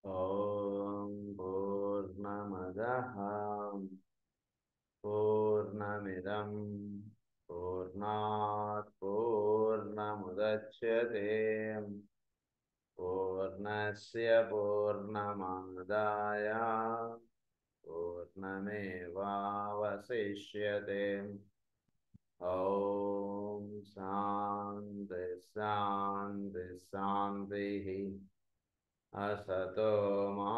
ॐ पूर्णमदः पूर्णमिदं पूर्णात् पूर्णमुदच्यते पूर्णस्य पूर्णमादाय पूर्णमेवावशिष्यते। ॐ शान्ति शान्ति शान्तिः। असतो मा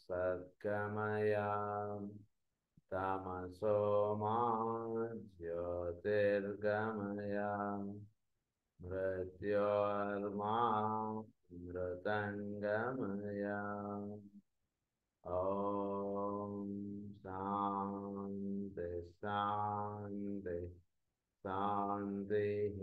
सद्गमय तमसो मा ज्योतिर्गमय मृत्योर्मा मृतङ्गमय। ॐ शान्ति शान्ति शान्तिः।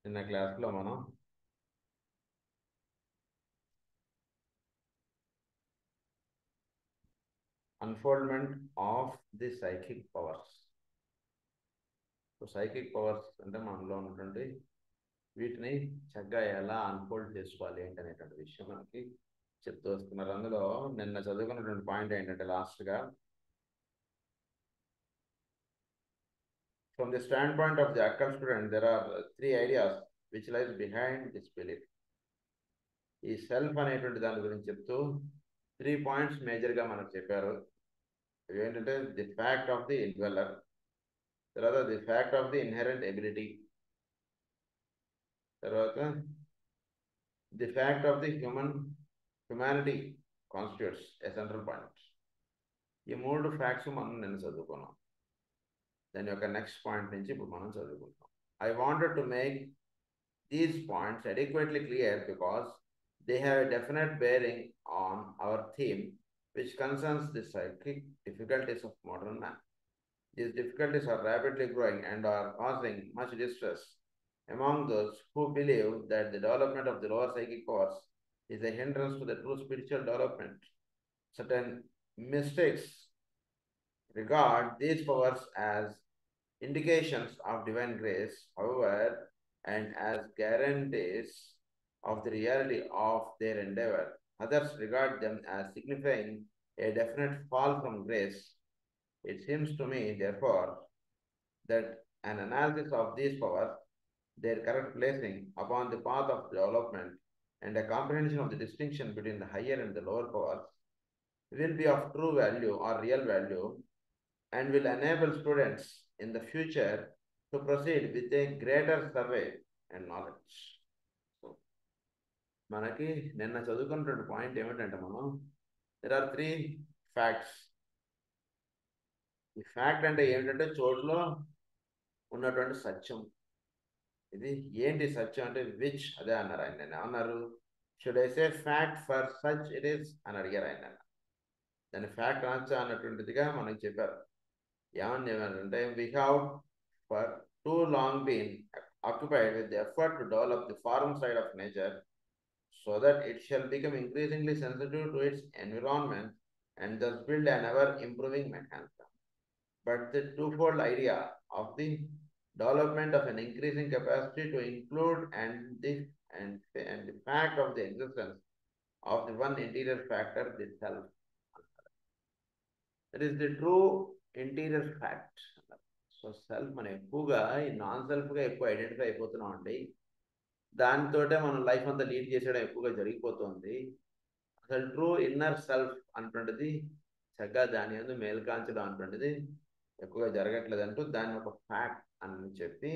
నిన్న క్లాస్లో మనం unfoldment of the psychic powers. So psychic powers అంటే మనలో ఉన్నటువంటి వీటిని చక్కగా ఎలా అన్ఫోల్డ్ చేసుకోవాలి ఏంటనేటువంటి విషయం మనకి చెప్తూ వస్తున్నారు. అందులో నిన్న చదువుకున్నటువంటి పాయింట్ ఏంటంటే లాస్ట్గా, from the standpoint of the occult student, there are three ideas which lies behind this belief. ఈ సెల్ఫ్ అనేటువంటి దాని గురించి చెప్తూ 3 పాయింట్స్ మేజర్గా మనకు చెప్పారు. ఏంటంటే the fact of the indweller, తర్వాత the fact of the inherent ability, తర్వాత the fact of the humanity constitutes a central point. ఈ 3 ఫ్యాక్ట్స్ మనం నిన్న చదువుకున్నాం. దాని యొక్క నెక్స్ట్ పాయింట్ నుంచి ఇప్పుడు మనం చదువుకుంటాం. I wanted to make these points adequately clear because they have a definite bearing on our theme, which concerns the psychic difficulties of modern man. These difficulties are rapidly growing and are causing much distress among those who believe that the development of the lower psychic powers is a hindrance to the true spiritual development. Certain mystics regard these powers as indications of divine grace, however, and as guarantees of the reality of their endeavor. Others regard them as signifying a definite fall from grace. It seems to me, therefore, that an analysis of these powers, their correct placing upon the path of development, and a comprehension of the distinction between the higher and the lower powers will be of true value or real value, and will enable students in the future to proceed with a greater survey and knowledge. So, మనకి నిన్న చదువుకున్నటువంటి point ఏమిటంటే మనం there are 3 facts. ఈ fact అంటే ఏమిటంటే చోటులో ఉన్నటువంటి సత్యం. ఇది ఏంటి సత్యం అంటే విచ్, అదే అన్నారు ఆయన. నేను ఏమన్నారు, should I say fact for such it is అని అడిగారు ఆయన. దాని ఫ్యాక్ట్ అనొచ్చా అన్నటువంటిదిగా మనకి చెప్పారు. ఏమని చెప్పారంటే, we have for too long been occupied with the effort to develop the form side of nature so that it shall become increasingly sensitive to its environment and thus build an ever improving mechanism. But the twofold idea of the development of an increasing capacity to include and the fact of the existence of the one interior factor, the self. That is the true interior fact. So self మనం ఎక్కువగా ఈ non సెల్ఫ్గా ఎక్కువ identify అయిపోతున్నాం అండి. దానితోటే మనం life అంతా lead చేసేయడం ఎక్కువగా జరిగిపోతుంది. అసలు ట్రూ ఇన్నర్ సెల్ఫ్ అన్నటువంటిది చక్కగా దాని యందు మేల్కాంచడం అన్నటువంటిది ఎక్కువగా జరగట్లేదు అంటూ దాన్ని ఒక ఫ్యాక్ట్ అని చెప్పి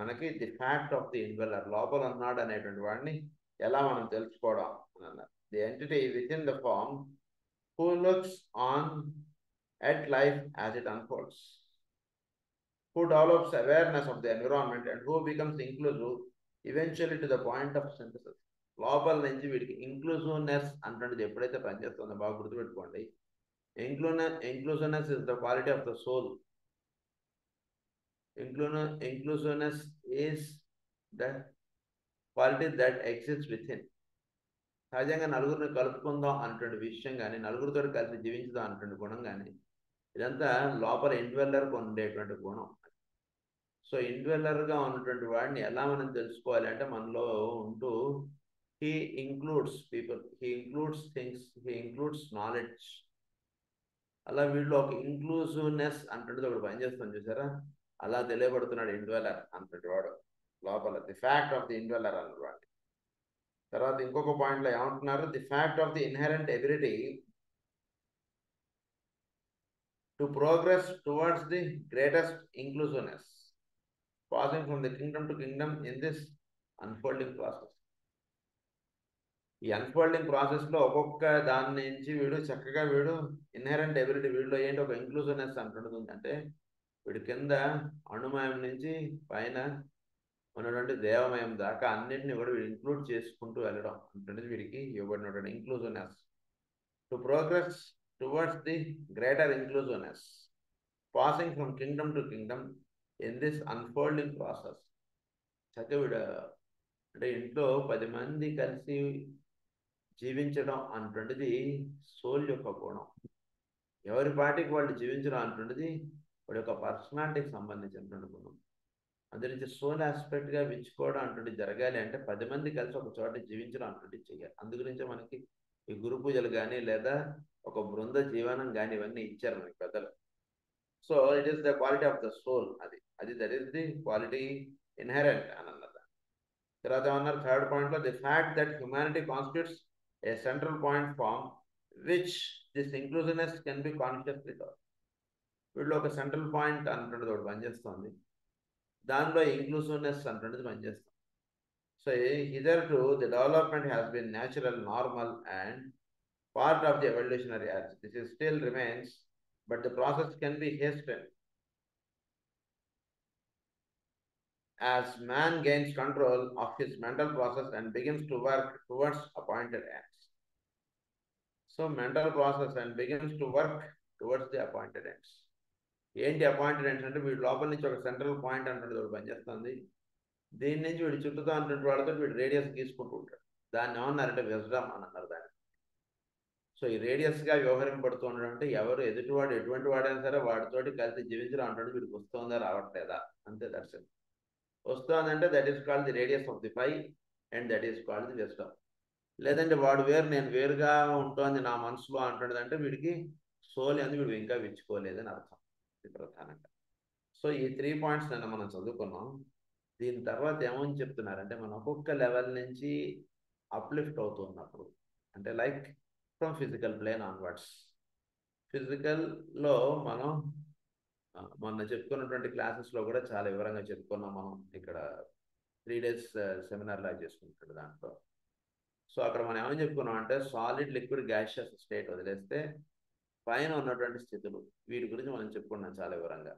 మనకి the fact of the indweller, లోపల ఉన్నాడు అనేటువంటి వాడిని ఎలా మనం తెలుసుకోవడం అని అన్నారు. The entity within the form who looks on at life as it unfolds, who develops awareness of the environment and who becomes inclusive eventually to the point of synthesis. లోపల నుంచి వీడికి ఇంక్లూజివ్నెస్ అంటున్నది ఎప్పుడైతే పనిచేస్తుందో బాగా గుర్తుపెట్టుకోండి. Inclusiveness is the quality of the soul. Inclusiveness is the quality that exists within. సహజంగా నలుగురిని కలుపుకుందాం అన్నటువంటి విషయం కానీ, నలుగురితో కలిసి జీవించుదాం అన్నటువంటి గుణం కానీ, ఇదంతా లోపల ఇండ్వెల్లర్కి ఉండేటువంటి గుణం. సో ఇండ్వెల్లర్గా ఉన్నటువంటి వాడిని ఎలా మనం తెలుసుకోవాలి అంటే, మనలో ఉంటూ he includes people, he includes things, he includes knowledge. అలా వీళ్ళు ఒక ఇంక్లూజివ్నెస్ అంటుండేది ఒకటి పనిచేస్తుంది చూసారా, అలా తెలియబడుతున్నాడు ఇండ్వెల్లర్ అంతటి వాడు లోపల, ది ఫ్యాక్ట్ ఆఫ్ ది ఇండ్వెల్లర్ అన్నవాడు. తర్వాత ఇంకొక పాయింట్లో ఏమంటున్నారు, the fact of the inherent ability to progress towards the greatest inclusiveness, passing from the Kingdom to kingdom in this unfolding process. ఈ అన్ఫోల్డింగ్ ప్రాసెస్లో ఒక్కొక్క దాని నుంచి వీడు చక్కగా వీడు ఇన్హెరెంట్ ఎబిలిటీ, వీడిలో ఏంటి ఒక ఇంక్లూజివ్నెస్ అంటుంటుంది. అంటే వీడి కింద అణుమయం నుంచి పైన ఉన్నటువంటి దేవమయం దాకా అన్నింటినీ కూడా వీడు ఇంక్లూడ్ చేసుకుంటూ వెళ్ళడం అంటున్నది వీడికి ఇవ్వబడినటువంటి inclusiveness. To progress towards the greater inclusiveness, passing from kingdom to kingdom in this unfolding process. చక్కగా వీడు అంటే ఇంట్లో 10 మంది కలిసి జీవించడం అంటుండేది సోల్ యొక్క గుణం. ఎవరి పాటికి వాళ్ళు జీవించడం అంటుండేది వాడి యొక్క పర్సనాలిటీకి సంబంధించినటువంటి గుణం. అందులో సోల్ ఆస్పెక్ట్గా విచ్చుకోవడం అంటుండే జరగాలి అంటే 10 మంది కలిసి ఒక చోట జీవించడం అంటుండే చేయాలి. అందుగురించే మనకి ఈ గురు పూజలు కానీ లేదా ఒక బృంద జీవనం కానీ ఇవన్నీ ఇచ్చారు మనకి పెద్దలు. So it is the quality of the soul, అది that is the quality inherent అని అన్నది. తర్వాత ఏమన్నారు థర్డ్ పాయింట్లో, the fact that humanity constitutes a central point from which this inclusiveness can be consciously thought. వీళ్ళు ఒక సెంట్రల్ పాయింట్ అంటున్నది ఒకటి పనిచేస్తుంది, దానిలో ఇంక్లూసివ్నెస్ అంటున్నది పనిచేస్తుంది. So hitherto the development has been natural, normal and part of the evolutionary arc. This is still remains, but the process can be hastened as man gains control of his mental process and begins to work towards appointed ends. So mental process and begins to work towards the appointed ends. ఏంటి appointed ends అంటే వీడి లోపల నుంచి ఒక central point అంటున్నది ఒకటి పనిచేస్తుంది, దీని నుంచి వీడి చుట్టూతో అంటున్న వాళ్ళతో వీడు రేడియస్ గీసుకుంటూ ఉంటాడు. దాన్ని ఏమన్నారంటే విజ్డమ్ అని అన్నారు దాన్ని. సో ఈ రేడియస్గా వ్యవహరింపడుతూ ఉండడం అంటే ఎవరు ఎదుటివాడు ఎటువంటి వాడైనా సరే వాడితోటి కలిసి జీవించడం అంటాడు, వీడికి వస్తుందా రావట్లేదా అంతే, దట్స్ ఇట్. వస్తుందంటే that is called the radius of the pie and that is called the wisdom. లేదంటే వాడు వేరు నేను వేరుగా ఉంటుంది నా మనసులో అంటున్నదంటే వీడికి సోల్ అని వీడు ఇంకా విచ్చుకోలేదని అర్థం ప్రధానంగా. సో ఈ 3 పాయింట్స్ నిన్న మనం చదువుకున్నాం. దీని తర్వాత ఏమని చెప్తున్నారంటే మనం ఒక్కొక్క లెవెల్ నుంచి అప్లిఫ్ట్ అవుతున్నప్పుడు, అంటే like from physical plane onwards. ఫిజికల్లో మనం మొన్న చెప్పుకున్నటువంటి క్లాసెస్లో కూడా చాలా వివరంగా చెప్పుకున్నాం. మనం ఇక్కడ 3 days సెమినార్ లాగా చేసుకుంటాడు దాంట్లో. సో అక్కడ మనం ఏమని చెప్పుకున్నాం అంటే సాలిడ్, లిక్విడ్, గ్యాషియస్ స్టేట్ వదిలేస్తే పైన ఉన్నటువంటి స్థితులు వీటి గురించి మనం చెప్పుకున్నాం చాలా వివరంగా.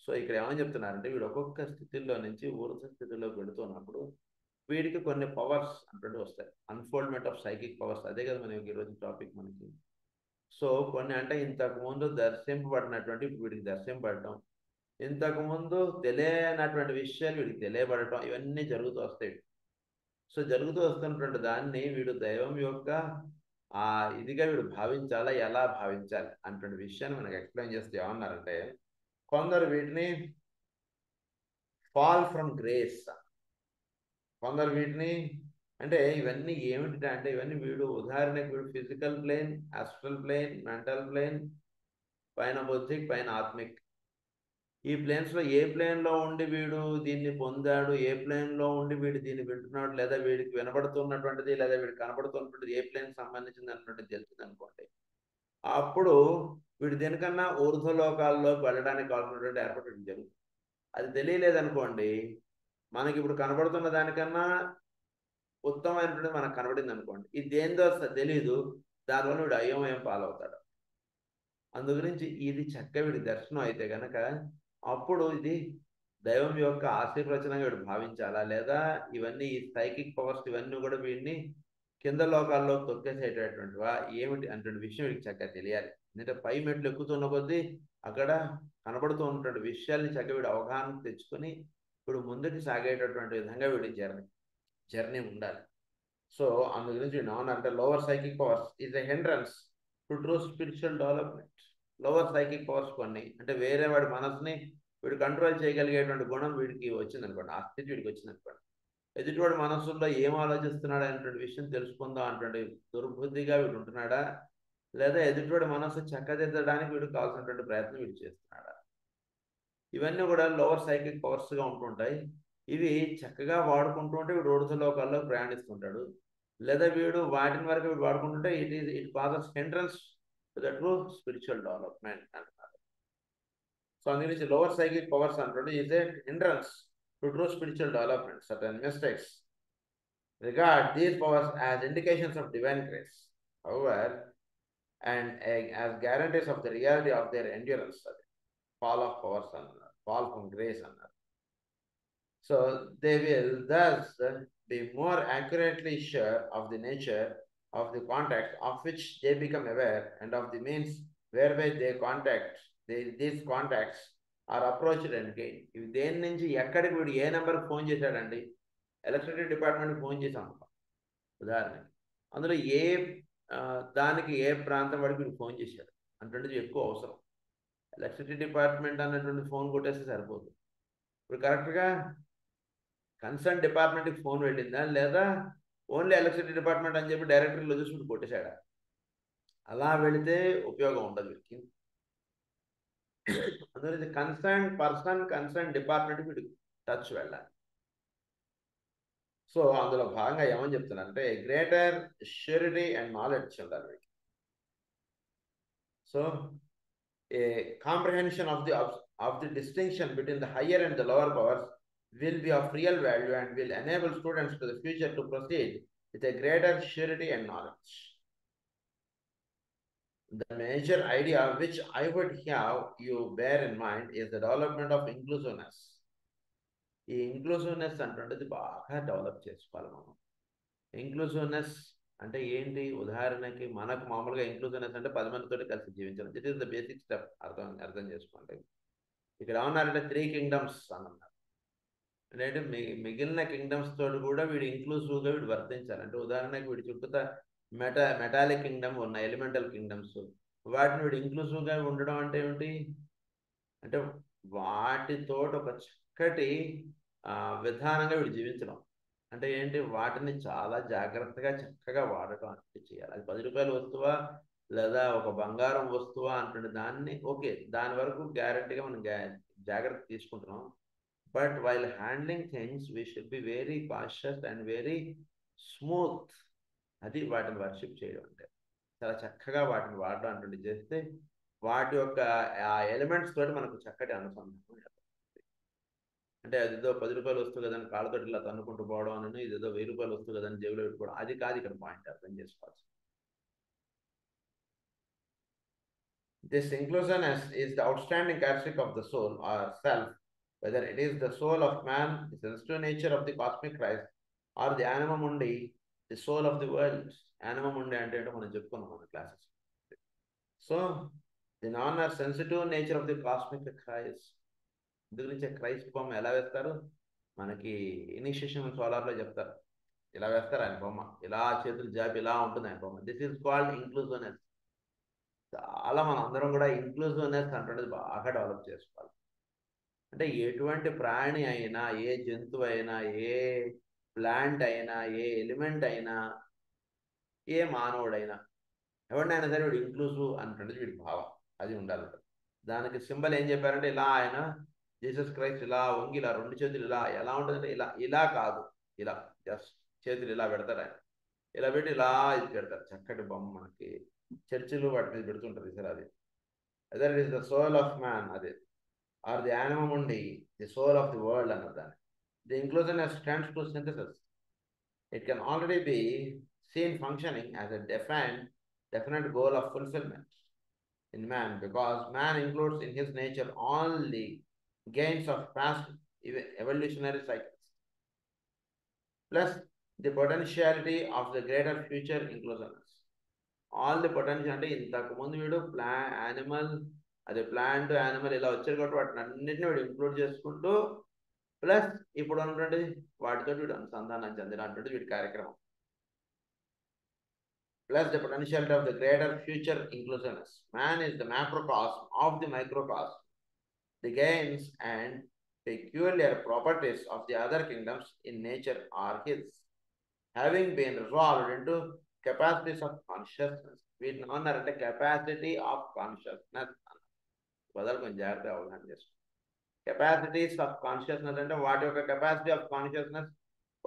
సో ఇక్కడ ఏమని చెప్తున్నారంటే వీడు ఒక్కొక్క స్థితిలో నుంచి ఊర్ధ స్థితిలోకి వెళుతున్నప్పుడు వీడికి కొన్ని పవర్స్ అంటూ వస్తాయి, అన్ఫోల్డ్మెంట్ ఆఫ్ సైకిక్ పవర్స్. అదే కదా మనకి ఈరోజు టాపిక్ మనకి. సో కొన్ని అంటే ఇంతకుముందు దర్శింపబడినటువంటి వీడికి దర్శింపబడటం, ఇంతకుముందు తెలియనటువంటి విషయాలు వీడికి తెలియబడటం, ఇవన్నీ జరుగుతూ వస్తాయి. సో జరుగుతూ వస్తున్నటువంటి దాన్ని వీడు దైవం యొక్క ఇదిగా వీడు భావించాలా, ఎలా భావించాలి అన్నటువంటి విషయాన్ని మనకు ఎక్స్ప్లెయిన్ చేస్తే ఏమన్నారంటే, కొందరు వీటిని ఫాల్ ఫ్రమ్ గ్రేస్, కొందరు వీటిని అంటే ఇవన్నీ ఏమిటి అంటే ఇవన్నీ వీడు ఉదాహరణకు వీడు physical plane, astral plane, mental plane, పైన బౌద్ధిక్, పైన ఆత్మిక్. ఈ ప్లేన్స్లో ఏ ప్లేన్లో ఉండి వీడు దీన్ని పొందాడు, ఏ ప్లేన్లో ఉండి వీడు దీన్ని వింటున్నాడు, లేదా వీడికి వినబడుతున్నటువంటిది లేదా వీడికి కనబడుతున్నటువంటిది ఏ ప్లేన్కి సంబంధించింది అన్నటువంటిది తెలుస్తుంది అనుకోండి, అప్పుడు వీడు దేనికన్నా ఊర్ధ్వలోకాల్లోకి వెళ్ళడానికి కావాల్సినటువంటి ఏర్పాటు జరుగుతుంది. అది తెలియలేదనుకోండి, మనకి ఇప్పుడు కనబడుతున్న దానికన్నా ఉత్తమమైనటువంటి మనకు కనబడింది అనుకోండి, ఇది దేందో తెలియదు, దానివల్ల వీడు అయోమయం పాలవుతాడు. అందుగురించి ఇది చక్కగా వీడి దర్శనం అయితే కనుక అప్పుడు ఇది దైవం యొక్క ఆశీర్వచనంగా వీడు భావించాలా, లేదా ఇవన్నీ ఈ సైకిక్ పవర్స్ ఇవన్నీ కూడా వీడిని కింద లోకాల్లో తొక్కేసేటటువంటివా ఏమిటి అటువంటి విషయం వీడికి చక్కగా తెలియాలి. ఎందుకంటే పై మెట్లు ఎక్కుతున్న కొద్దీ అక్కడ కనబడుతూ ఉన్నటువంటి విషయాల్ని చక్కగా వీడు అవగాహన తెచ్చుకొని వీడు ముందుకు సాగేటటువంటి విధంగా వీడి జర్నీ ఉండాలి. సో అందు గురించి నాన్ అంటే lower psychic powers is a hindrance to true spiritual development. Lower psychic powers కొన్ని అంటే వేరే వాడి మనసుని వీడు కంట్రోల్ చేయగలిగేటువంటి గుణం వీడికి వచ్చిందనుకోండి, ఆ స్థితి వీడికి వచ్చిందనుకోండి, ఎదుటివాడి మనసులో ఏం ఆలోచిస్తున్నాడు అనేటువంటి విషయం తెలుసుకుందాం అటువంటి దుర్బుద్ధిగా వీడు ఉంటున్నాడా, లేదా ఎదుటివాడి మనసు చక్కదిద్దడానికి వీడు కావాల్సినటువంటి ప్రయత్నం వీడు చేస్తున్నాడా, ఇవన్నీ కూడా లోవర్ సైకిక్ పవర్స్గా ఉంటుంటాయి. ఇవి చక్కగా వాడుకుంటూ ఉంటే వీడు ఊర్ధ్వ లోకాల్లో ప్రయాణిస్తుంటాడు, లేదా వీడు వాటిని వరకు వీడు వాడుకుంటుంటే it causes hindrance to the true spiritual development అంటున్నారు. సో అందుగురించి లోవర్ సైకిక్ పవర్స్ అంటుంటే is a hindrance to true spiritual development. Certain mistakes regard these powers as indications of divine grace, however, and as guarantees of the reality of their endurance. Fall of powers and fall from grace and so they will thus be more accurately sure of the nature of the contact of which they become aware and of the means whereby they contact these contacts are approached and gain. ఇవి దేని నుంచి ఎక్కడికి వీడు ఏ నెంబర్కి phone చేశాడండి, electricity డిపార్ట్మెంట్కి phone చేసాం ఉదాహరణకి, అందులో ఏ దానికి ఏ ప్రాంతం వాడికి వీడు ఫోన్ చేశాడు అంటే ఎక్కువ అవసరం. ఎలక్ట్రిసిటీ డిపార్ట్మెంట్ అన్నటువంటి ఫోన్ కొట్టేస్తే సరిపోదు. ఇప్పుడు కరెక్ట్గా కన్సర్న్ డిపార్ట్మెంట్కి ఫోన్ వెళ్ళిందా, లేదా ఓన్లీ ఎలక్ట్రిసిటీ డిపార్ట్మెంట్ అని చెప్పి డైరెక్టర్లో చూసుకుంటూ కొట్టేశాడా, అలా వెళితే ఉపయోగం ఉండదు వీరికి. అందులో కన్సర్న్ పర్సన్ కన్సర్న్ డిపార్ట్మెంట్ వీడు టచ్ వెళ్ళాలి. సో అందులో భాగంగా ఏమని చెప్తున్నారంటే గ్రేటర్ ష్యూరిటీ అండ్ నాలెడ్జ్ ఉండాలి వీడికి. So A comprehension of the distinction between the higher and the lower powers will be of real value and will enable students to the future to proceed with a greater surety and knowledge. The major idea which I would have you bear in mind is the development of inclusiveness. ఈ inclusiveness అంటే బాగా develop చేసుకోవాలి మనం. Inclusiveness అంటే ఏంటి, ఉదాహరణకి మనకు మామూలుగా ఇంక్లూసివ్నెస్ అంటే 10 మందితో కలిసి జీవించడం. దిట్ ఈస్ ద బేసిక్ స్టెప్. అర్థం చేసుకోండి. ఇక్కడ ఏమన్నారంటే 3 kingdoms అని అన్నారు. అంటే మిగిలిన కింగ్డమ్స్ తోటి కూడా వీడు ఇంక్లూసివ్గా వీడు వర్తించాలి. అంటే ఉదాహరణకి వీడి చుట్టూ మెటాలిక్ కింగ్డమ్ ఉన్నాయి, ఎలిమెంటల్ కింగ్డమ్స్, వాటిని వీడు ఇంక్లూసివ్గా ఉండడం అంటే ఏమిటి అంటే వాటితో ఒక చక్కటి విధానంగా వీడు జీవించడం అంటే ఏంటి, వాటిని చాలా జాగ్రత్తగా చక్కగా వాడటం అంటే చేయాలి. అది 10 రూపాయల వస్తువా లేదా ఒక బంగారం వస్తువా అంటే దాన్ని ఓకే, దాని వరకు గ్యారంటీగా మనం జాగ్రత్త తీసుకుంటున్నాం. But while handling things, we should be very cautious and very smooth. అది వాటిని వర్షిప్ చేయడం అంటే చాలా చక్కగా వాటిని వాడడం అంటే చేస్తే వాటి యొక్క ఆ ఎలిమెంట్స్ తోటి మనకు చక్కటి అనుసంధానం. అంటే అదేదో 10 రూపాయలు వస్తుంది కదని కాళ్ళతో ఇలా తన్నుకుంటూ పోవడం అని, ఇదేదో 1000 రూపాయలు వస్తుంది కదని జేబులో పెట్టుకోవడం, అది కాదు ఇక్కడ పాయింట్. అర్థం చేసుకోవాలి. This inclusiveness is the outstanding characteristic of the soul or self, whether it is the soul of man, the sensitive nature of the cosmic Christ, or the anima mundi, the soul of the world. Anima mundi అంటే మనం చెప్పుకున్నాం మన classes. So the non or sensitive nature of the cosmic Christ. ఇందు గురించి Christ బొమ్మ ఎలా వేస్తారు మనకి ఇనిషియేషన్ సోలార్లో చెప్తారు. ఇలా వేస్తారు ఆయన బొమ్మ, ఇలా చేతులు జాబి ఇలా ఉంటుంది ఆయన బొమ్మ. This is called inclusiveness. చాలా మనం అందరం కూడా ఇంక్లూజివ్నెస్ అంటే బాగా డెవలప్ చేసుకోవాలి. అంటే ఎటువంటి ప్రాణి అయినా, ఏ జంతువు అయినా, ఏ ప్లాంట్ అయినా, ఏ ఎలిమెంట్ అయినా, ఏ మానవుడైనా, ఎవరినైనా సరే వీడు ఇంక్లూజివ్ అంటే వీడి భావం అది ఉండాలి. దానికి సింబల్ ఏం చెప్పారంటే ఇలా ఆయన జీసస్ క్రైస్ట్ ఇలా వంగి ఇలా 2 చేతులు ఇలా ఎలా ఉంటుందంటే ఇలా కాదు, ఇలా జస్ట్ చేతులు ఇలా పెడతారు ఆయన, ఇలా పెట్టి ఇలా ఇది పెడతారు. చక్కటి బొమ్మ మనకి చర్చిలు వాటి మీద పెడుతుంటారు సార్. అది other it is the soul of man, అదే ఆర్ ది యానిమమ్ ఉండి the soul of the world అన్నది. దాన్ని the inclusiveness stands to synthesis. It can already be seen functioning as a definite goal of fulfillment in man, because man includes in his nature all the gains of past evolutionary cycles, plus the potentiality of the greater future inclusiveness. All the potential అంటే ఇంతకు ముందు వీడు animal, అదే plant animal ఇలా వచ్చారు కాబట్టి వాటిని అన్నింటినీ వీడు ఇంక్లూడ్ చేసుకుంటూ ప్లస్ ఇప్పుడు ఉన్నటువంటి వాటితో వీడు అనుసంధానం చెందినటువంటి వీడి కార్యక్రమం. plus the potential of the greater future inclusiveness. Man is the macrocosm of the microcosm. The gains and peculiar properties of the other kingdoms in nature are his, having been resolved into capacities of consciousness. వీటిని ఏమన్నారంటే capacity of consciousness. బదులు కొంచెం జాగ్రత్తగా అవగాహన చేసుకోండి. Capacities of consciousness అంటే వాటి యొక్క కెపాసిటీ ఆఫ్ కాన్షియస్నెస్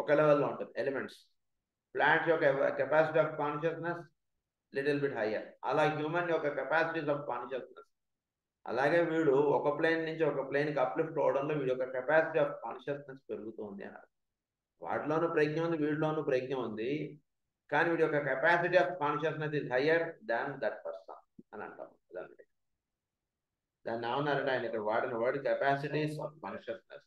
ఒక లెవెల్లో ఉంటుంది. ఎలిమెంట్స్, ప్లాంట్స్ యొక్క capacity of consciousness little bit higher. అలా హ్యూమన్ యొక్క కెపాసిటీస్ ఆఫ్ కాన్షియస్నెస్. అలాగే వీడు ఒక ప్లేన్ నుంచి ఒక ప్లేన్కి అప్లిఫ్ట్ అవడంలో వీడి యొక్క కెపాసిటీ ఆఫ్ కాన్షియస్నెస్ పెరుగుతుంది అన్నారు. వాటిలోనూ ప్రజ్ఞ ఉంది, వీడిలోనూ ప్రజ్ఞ ఉంది, కానీ వీడి యొక్క capacity of consciousness is higher than that person అని అంటాం. దాన్ని ఏమన్నారంటే ఆయన ఇక్కడ వాడిన word capacities of consciousness.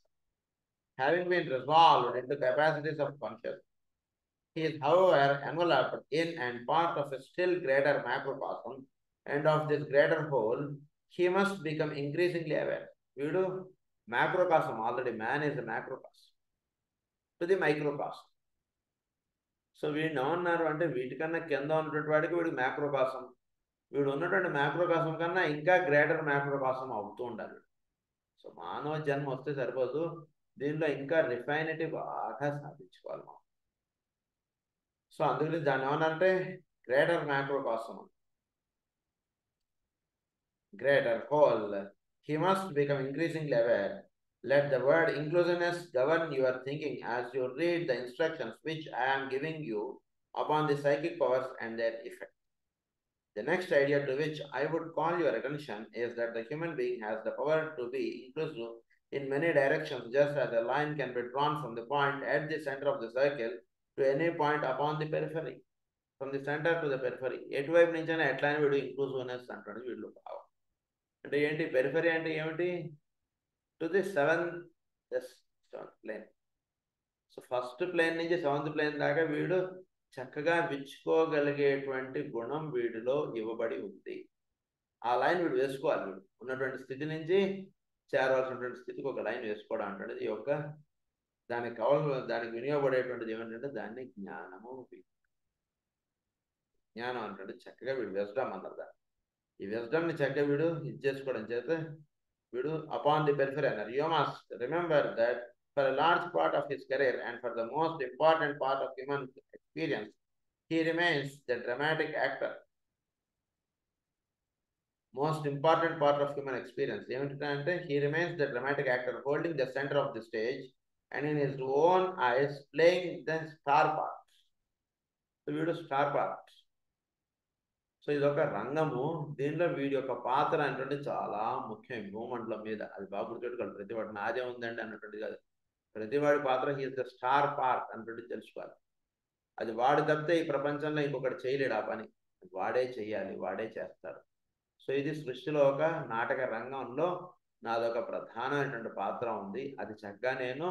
Having been resolved into capacities of consciousness, he is however enveloped in and part of a still greater macrocosm, and of this greater whole he must become increasingly aware. వీడు macrocosm, already man is a macrocosm to the microcosm. So వీడిని ఏమన్నారు అంటే వీటికన్నా కింద ఉన్నటువంటి వాడికి వీడు మ్యాక్రోకాసం, వీడు ఉన్నటువంటి మ్యాక్రోకాసం కన్నా ఇంకా గ్రేటర్ మ్యాక్రోకాసం అవుతూ ఉండాలి. సో మానవ జన్మ వస్తే సరిపోదు, దీనిలో ఇంకా రిఫైనిటీ బాగా సాధించుకోవాలి మనం. సో అందుకని దాన్ని ఏమన్నారంటే greater macrocosm, greater whole. He must become increasingly aware. Let the word inclusiveness govern your thinking as you read the instructions which I am giving you upon the psychic powers and their effect. The next idea to which I would call your attention is that the human being has the power to be inclusive in many directions, just as a line can be drawn from the point at the center of the circle to any point upon the periphery. From the center to the periphery. ఎటువైపు నుంచైనా ఎట్లా వీడు inclusiveness అంటాడు వీళ్ళు భావం. అంటే ఏంటి periphery అంటే ఏమిటి? To the seventh plane. So first plane నుంచి సెవెంత్ ప్లేన్ దాకా వీడు చక్కగా విచ్చుకోగలిగేటువంటి గుణం వీడిలో ఇవ్వబడి ఉంది. ఆ లైన్ వీడు వేసుకోవాలి. వీడు ఉన్నటువంటి స్థితి నుంచి చేరవలసినటువంటి స్థితికి ఒక లైన్ వేసుకోవడం అంటాడు. ఈ యొక్క దానికి దానికి వినియోగపడేటువంటిది ఏమిటంటే దాన్ని జ్ఞానము, జ్ఞానం అంటాడు. చక్కగా వీడు విజ్డమ్ అన్నారు. ఈ విజ్డమ్ని చక్కగా వీడు ఇది చేసుకోవడం చేత వీడు అపాన్ ది పెరిఫరీ అన్నారు. You must remember that for a large part of his career and for the most important part of human experience, he remains the dramatic actor. Most important part of human experience. ఏమిటంటే he remains the dramatic actor, holding the center of the stage and in his own eyes playing the star part. So వీడు star part. So ఇదొక రంగము. దీనిలో వీడి యొక్క పాత్ర అంటే చాలా ముఖ్యం భూమండలం మీద. అది బాగా గుర్తుపెట్టుకోవాలి. ప్రతి వాడు నాదే ఉందండి అన్నటువంటి కాదు. ప్రతివాడి పాత్ర హీస్ ద స్టార్ పార్ట్ అన్నట్టు తెలుసుకోవాలి. అది వాడు తప్పితే ఈ ప్రపంచంలో ఇంకొకటి చేయలేడు ఆ పని. వాడే చెయ్యాలి, వాడే చేస్తాడు. సో ఇది సృష్టిలో ఒక నాటక రంగంలో నాదొక ప్రధానమైనటువంటి పాత్ర ఉంది. అది చక్కగా నేను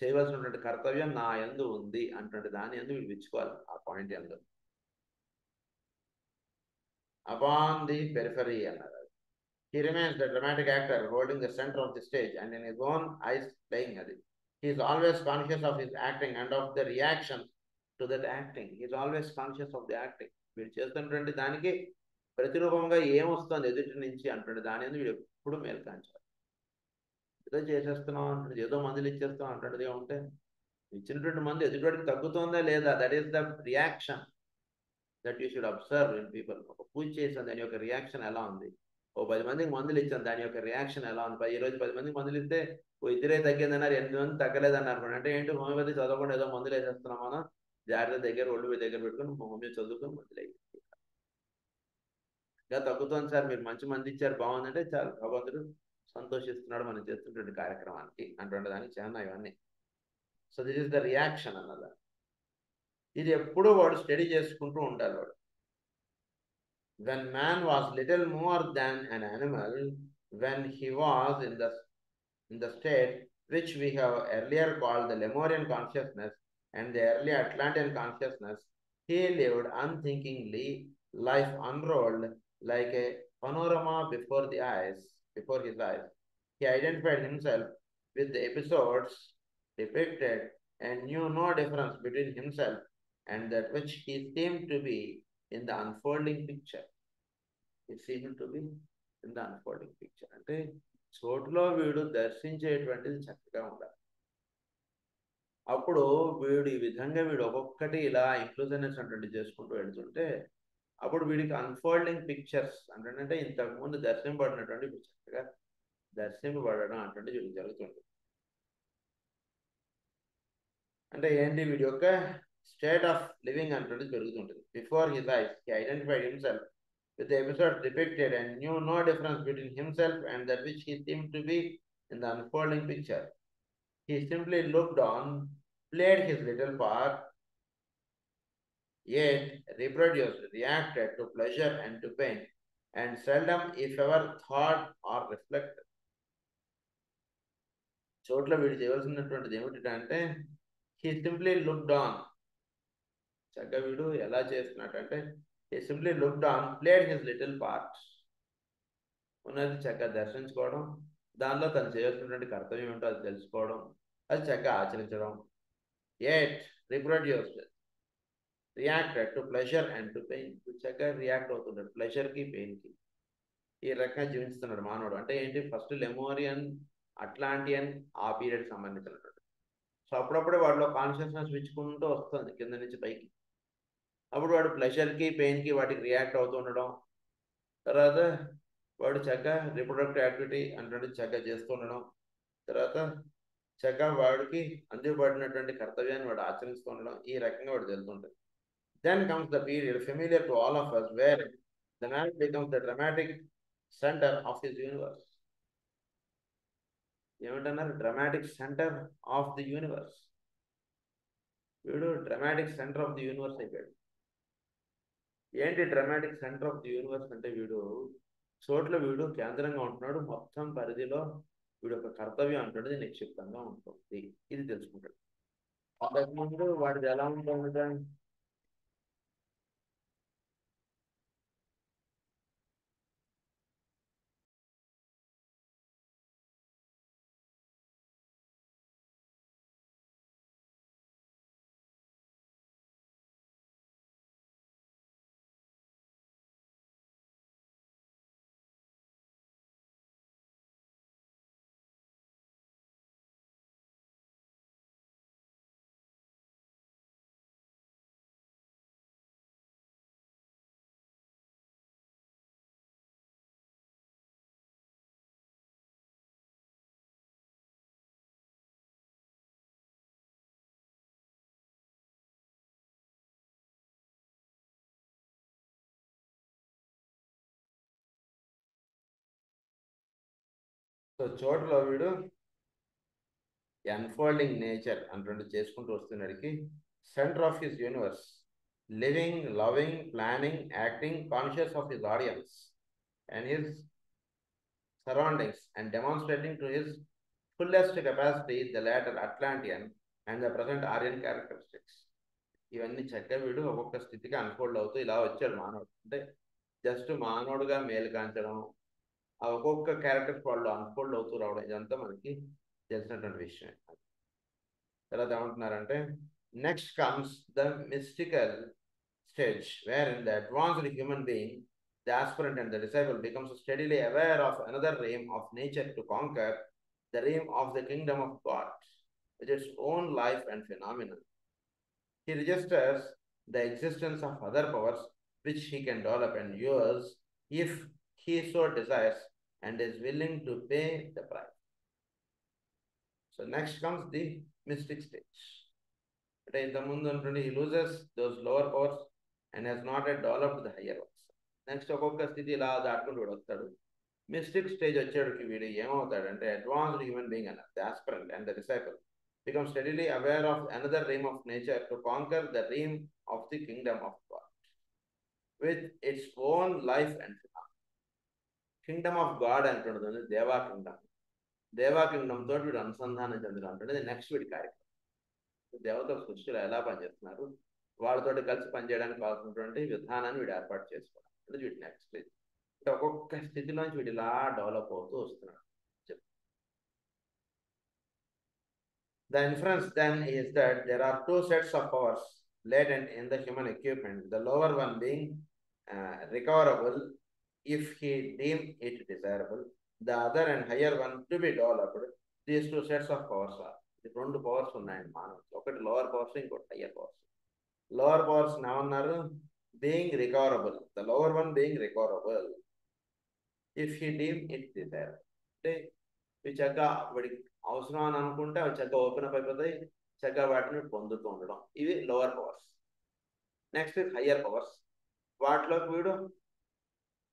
చేయవలసినటువంటి కర్తవ్యం నా యందు ఉంది అన్నటువంటి దాని యందు వీడు విచ్చుకోవాలి. ఆ పాయింట్ యందు అపాన్ ది పెరిఫరీ అన్నారు. He remains the dramatic actor holding the center of the stage and in his own eyes playing అది. He is always conscious of his acting and of the reaction to that acting. He is always conscious of the acting. వీడు చేస్తున్నటువంటి దానికి ప్రతిరూపంగా ఏమొస్తుంది ఎదుటి నుంచి అంటుండే దాని వీడు ఎప్పుడు మేల్కాంచాలి. ఏదో చేసేస్తున్నాం అంటుంది, ఏదో మందులు ఇచ్చేస్తాం అంటుండేది ఏముంటే ఇచ్చినటువంటి మందు ఎదుటివాడికి తగ్గుతుందా లేదా, that is the reaction that you should observe in people. ఒక పూజ చేసాను దాని యొక్క రియాక్షన్ ఎలా ఉంది, ఓ 10 మందికి మందులు ఇచ్చాను దాని యొక్క రియాక్షన్ ఎలా ఉంది. ఈ రోజు 10 మందికి మందులు ఇస్తే ఓ ఇద్దరే తగ్గిందన్నారు, 8 మంది తగ్గలేదన్నారు. అంటే ఏంటి, హోమియోపతి చదవకుండా ఏదో మందులు వేసేస్తున్నాం మనం, జాగ్రత్త దగ్గర ఒళ్ళు దగ్గర పెట్టుకుని హోమియో చదువుకుని మందులు అయ్యి ఇంకా తగ్గుతుంది సార్, మీరు మంచి మంది ఇచ్చారు బాగుందంటే చాలు, భగవంతుడు సంతోషిస్తున్నాడు మనం చేస్తున్నటువంటి కార్యక్రమానికి అంటుండే దానికి చాలా ఇవన్నీ. So this is the reaction అన్నదా. ఇది ఎప్పుడూ వాడు స్టడీ చేసుకుంటూ ఉండాలి వాడు. When man was little more than an animal, when he was in the state which we have earlier called the Lemurian consciousness and the early Atlantean consciousness, he lived unthinkingly, life unrolled like a panorama before his eyes. He identified himself with the episodes depicted and knew no difference between himself and that which he seemed to be in the unfolding picture. It seemed to be in the unfolding picture. అంటే చోటులో వీడు దర్శించేటువంటిది చక్కగా ఉండాలి. అప్పుడు వీడు ఈ విధంగా వీడు ఒక్కొక్కటి ఇలా ఇంక్లూజివ్నెస్ అంటే చేసుకుంటూ వెళ్తుంటే అప్పుడు వీడికి అన్ఫోల్డింగ్ పిక్చర్స్ అంటే ఇంతకుముందు దర్శింపబడినటువంటి ఇప్పుడు చక్కగా దర్శింపబడడం అంటే వీడికి జరుగుతుంది. అంటే ఏంటి వీడి యొక్క స్టేట్ ఆఫ్ లివింగ్ అంటే జరుగుతుంటుంది. Before his eyes he identified himself with the episode depicted and knew no difference between himself and that which he seemed to be in the unfolding picture. He simply looked on, played his little part, yet reproduced, reacted to pleasure and to pain, and seldom, if ever, thought or reflected. చోట్ల వీడు చేయవలసినటువంటిది ఏమిటంటే he simply looked on. చక్కగా వీడు ఎలా చేస్తున్నట్టంటే he simply looked on, played his little part. ఉన్నది చక్కగా దర్శించుకోవడం, దానిలో తను చేయాల్సినటువంటి కర్తవ్యం ఏంటో అది తెలుసుకోవడం, అది చక్కగా ఆచరించడం. yet reproduced, reacted to pleasure and to pain. చక్కగా రియాక్ట్ అవుతున్నాడు ప్లెజర్కి పెయిన్కి. ఈ రకంగా జీవిస్తున్నాడు మానవుడు. అంటే ఏంటి, ఫస్ట్ లెమోరియన్ అట్లాంటియన్ ఆ పీరియడ్ సంబంధించినటువంటి. సో అప్పుడప్పుడే వాడిలో కాన్షియస్నెస్ విచ్చుకుంటూ వస్తుంది కింద నుంచి పైకి. అప్పుడు వాడు ప్లెజర్కి పెయిన్కి వాటికి రియాక్ట్ అవుతూ ఉండడం. తర్వాత వాడు చక్కగా రిప్రొడక్టివ్ యాక్టివిటీ అంటే చక్కగా చేస్తూ ఉండడం. తర్వాత చక్కగా వాడికి అందుబడినటువంటి కర్తవ్యాన్ని వాడు ఆచరిస్తూ ఉండడం. ఈ రకంగా వాడు జరుగుతుంటుంది. Then comes the period familiar to all of us where the man becomes the dramatic center of his universe. ఏమిటన్నారు? Dramatic centre of the universe. వీడు dramatic centre of the universe అయిపోయాడు. ఏంటి dramatic centre of the universe అంటే వీడు చోట్ల వీడు కేంద్రంగా ఉంటున్నాడు. మొత్తం పరిధిలో వీడు ఒక కర్తవ్యం అంటున్నది నిక్షిప్తంగా ఉంటుంది. ఇది తెలుసుకుంటాడు. అంతకుముందు వాడిది ఎలా ఉంటుంది? సో చోట్ల వీడు అన్ఫోల్డింగ్ నేచర్ అంటే చేసుకుంటూ వస్తున్నడికి centre of his universe, living, loving, planning, acting, conscious of his audience and his surroundings and demonstrating to his fullest capacity the latter Atlantean and the present Aryan characteristics. ఇవన్నీ చక్కగా వీడు ఒక్కొక్క స్థితికి unfold అవుతూ ఇలా వచ్చాడు మానవుడు. అంటే జస్ట్ మానవుడుగా మేలు కాంచడం, ఆ ఒక్కొక్క క్యారెక్టర్స్ వాళ్ళు అన్ఫోల్డ్ అవుతూ రావడం, ఇదంతా మనకి తెలిసినటువంటి విషయం. తర్వాత ఏమంటున్నారంటే next comes the mystical stage where in the advanced human being the aspirant and the disciple becomes steadily aware of another realm of nature to conquer, the realm of the kingdom of God, with its own life and phenomena. He registers the existence of other powers which he can develop and use if he so desires and is willing to pay the price. So next comes the mystic stage. He loses those lower powers and has not yet developed the higher ones. Next ఒక్కొక్క స్థితి ఇలా దాటుకుంటూ వీడు వస్తాడు. Mystic stage వచ్చేటికి వీడు ఏమవుతాడంటే advanced human being అన్నారు. The aspirant and the disciple become steadily aware of another realm of nature to conquer the realm of the kingdom of God with its own life and phenomena. Kingdom of God అంటున్నది దేవా Kingdom. దేవా Kingdom తోటి వీడు అనుసంధానం చెందడం అంటున్నది next వీడి కార్యక్రమం. దేవతల సృష్టిలో ఎలా పనిచేస్తున్నారు, వాళ్ళతోటి కలిసి పనిచేయడానికి కావాల్సినటువంటి విధానాన్ని వీడు ఏర్పాటు చేసుకోవడం వీటి నెక్స్ట్ స్టేజ్. అంటే ఒక్కొక్క స్థితిలోంచి వీడు ఇలా డెవలప్ అవుతూ వస్తున్నాడు. The inference then is that there are two sets of powers latent in the human equipment, the lower one being recoverable if he deem it desirable, the other and higher one to be developed. These two sets of powers are. రెండు powers ఉన్నాయండి మానవుడికి. ఒకటి lower powers, ఇంకోటి higher powers. Lower powers ఏమన్నారు? Being recoverable, the lower one being recoverable if he deem it desirable. అంటే ఇవి చక్కగా వాడికి అవసరం అని అనుకుంటే అవి చక్కగా ఓపెన్ అప్ అయిపోతాయి, చక్కగా వాటిని పొందుతూ ఉండడం. ఇవి lower powers. Next higher powers, వాటిలోకి వీడు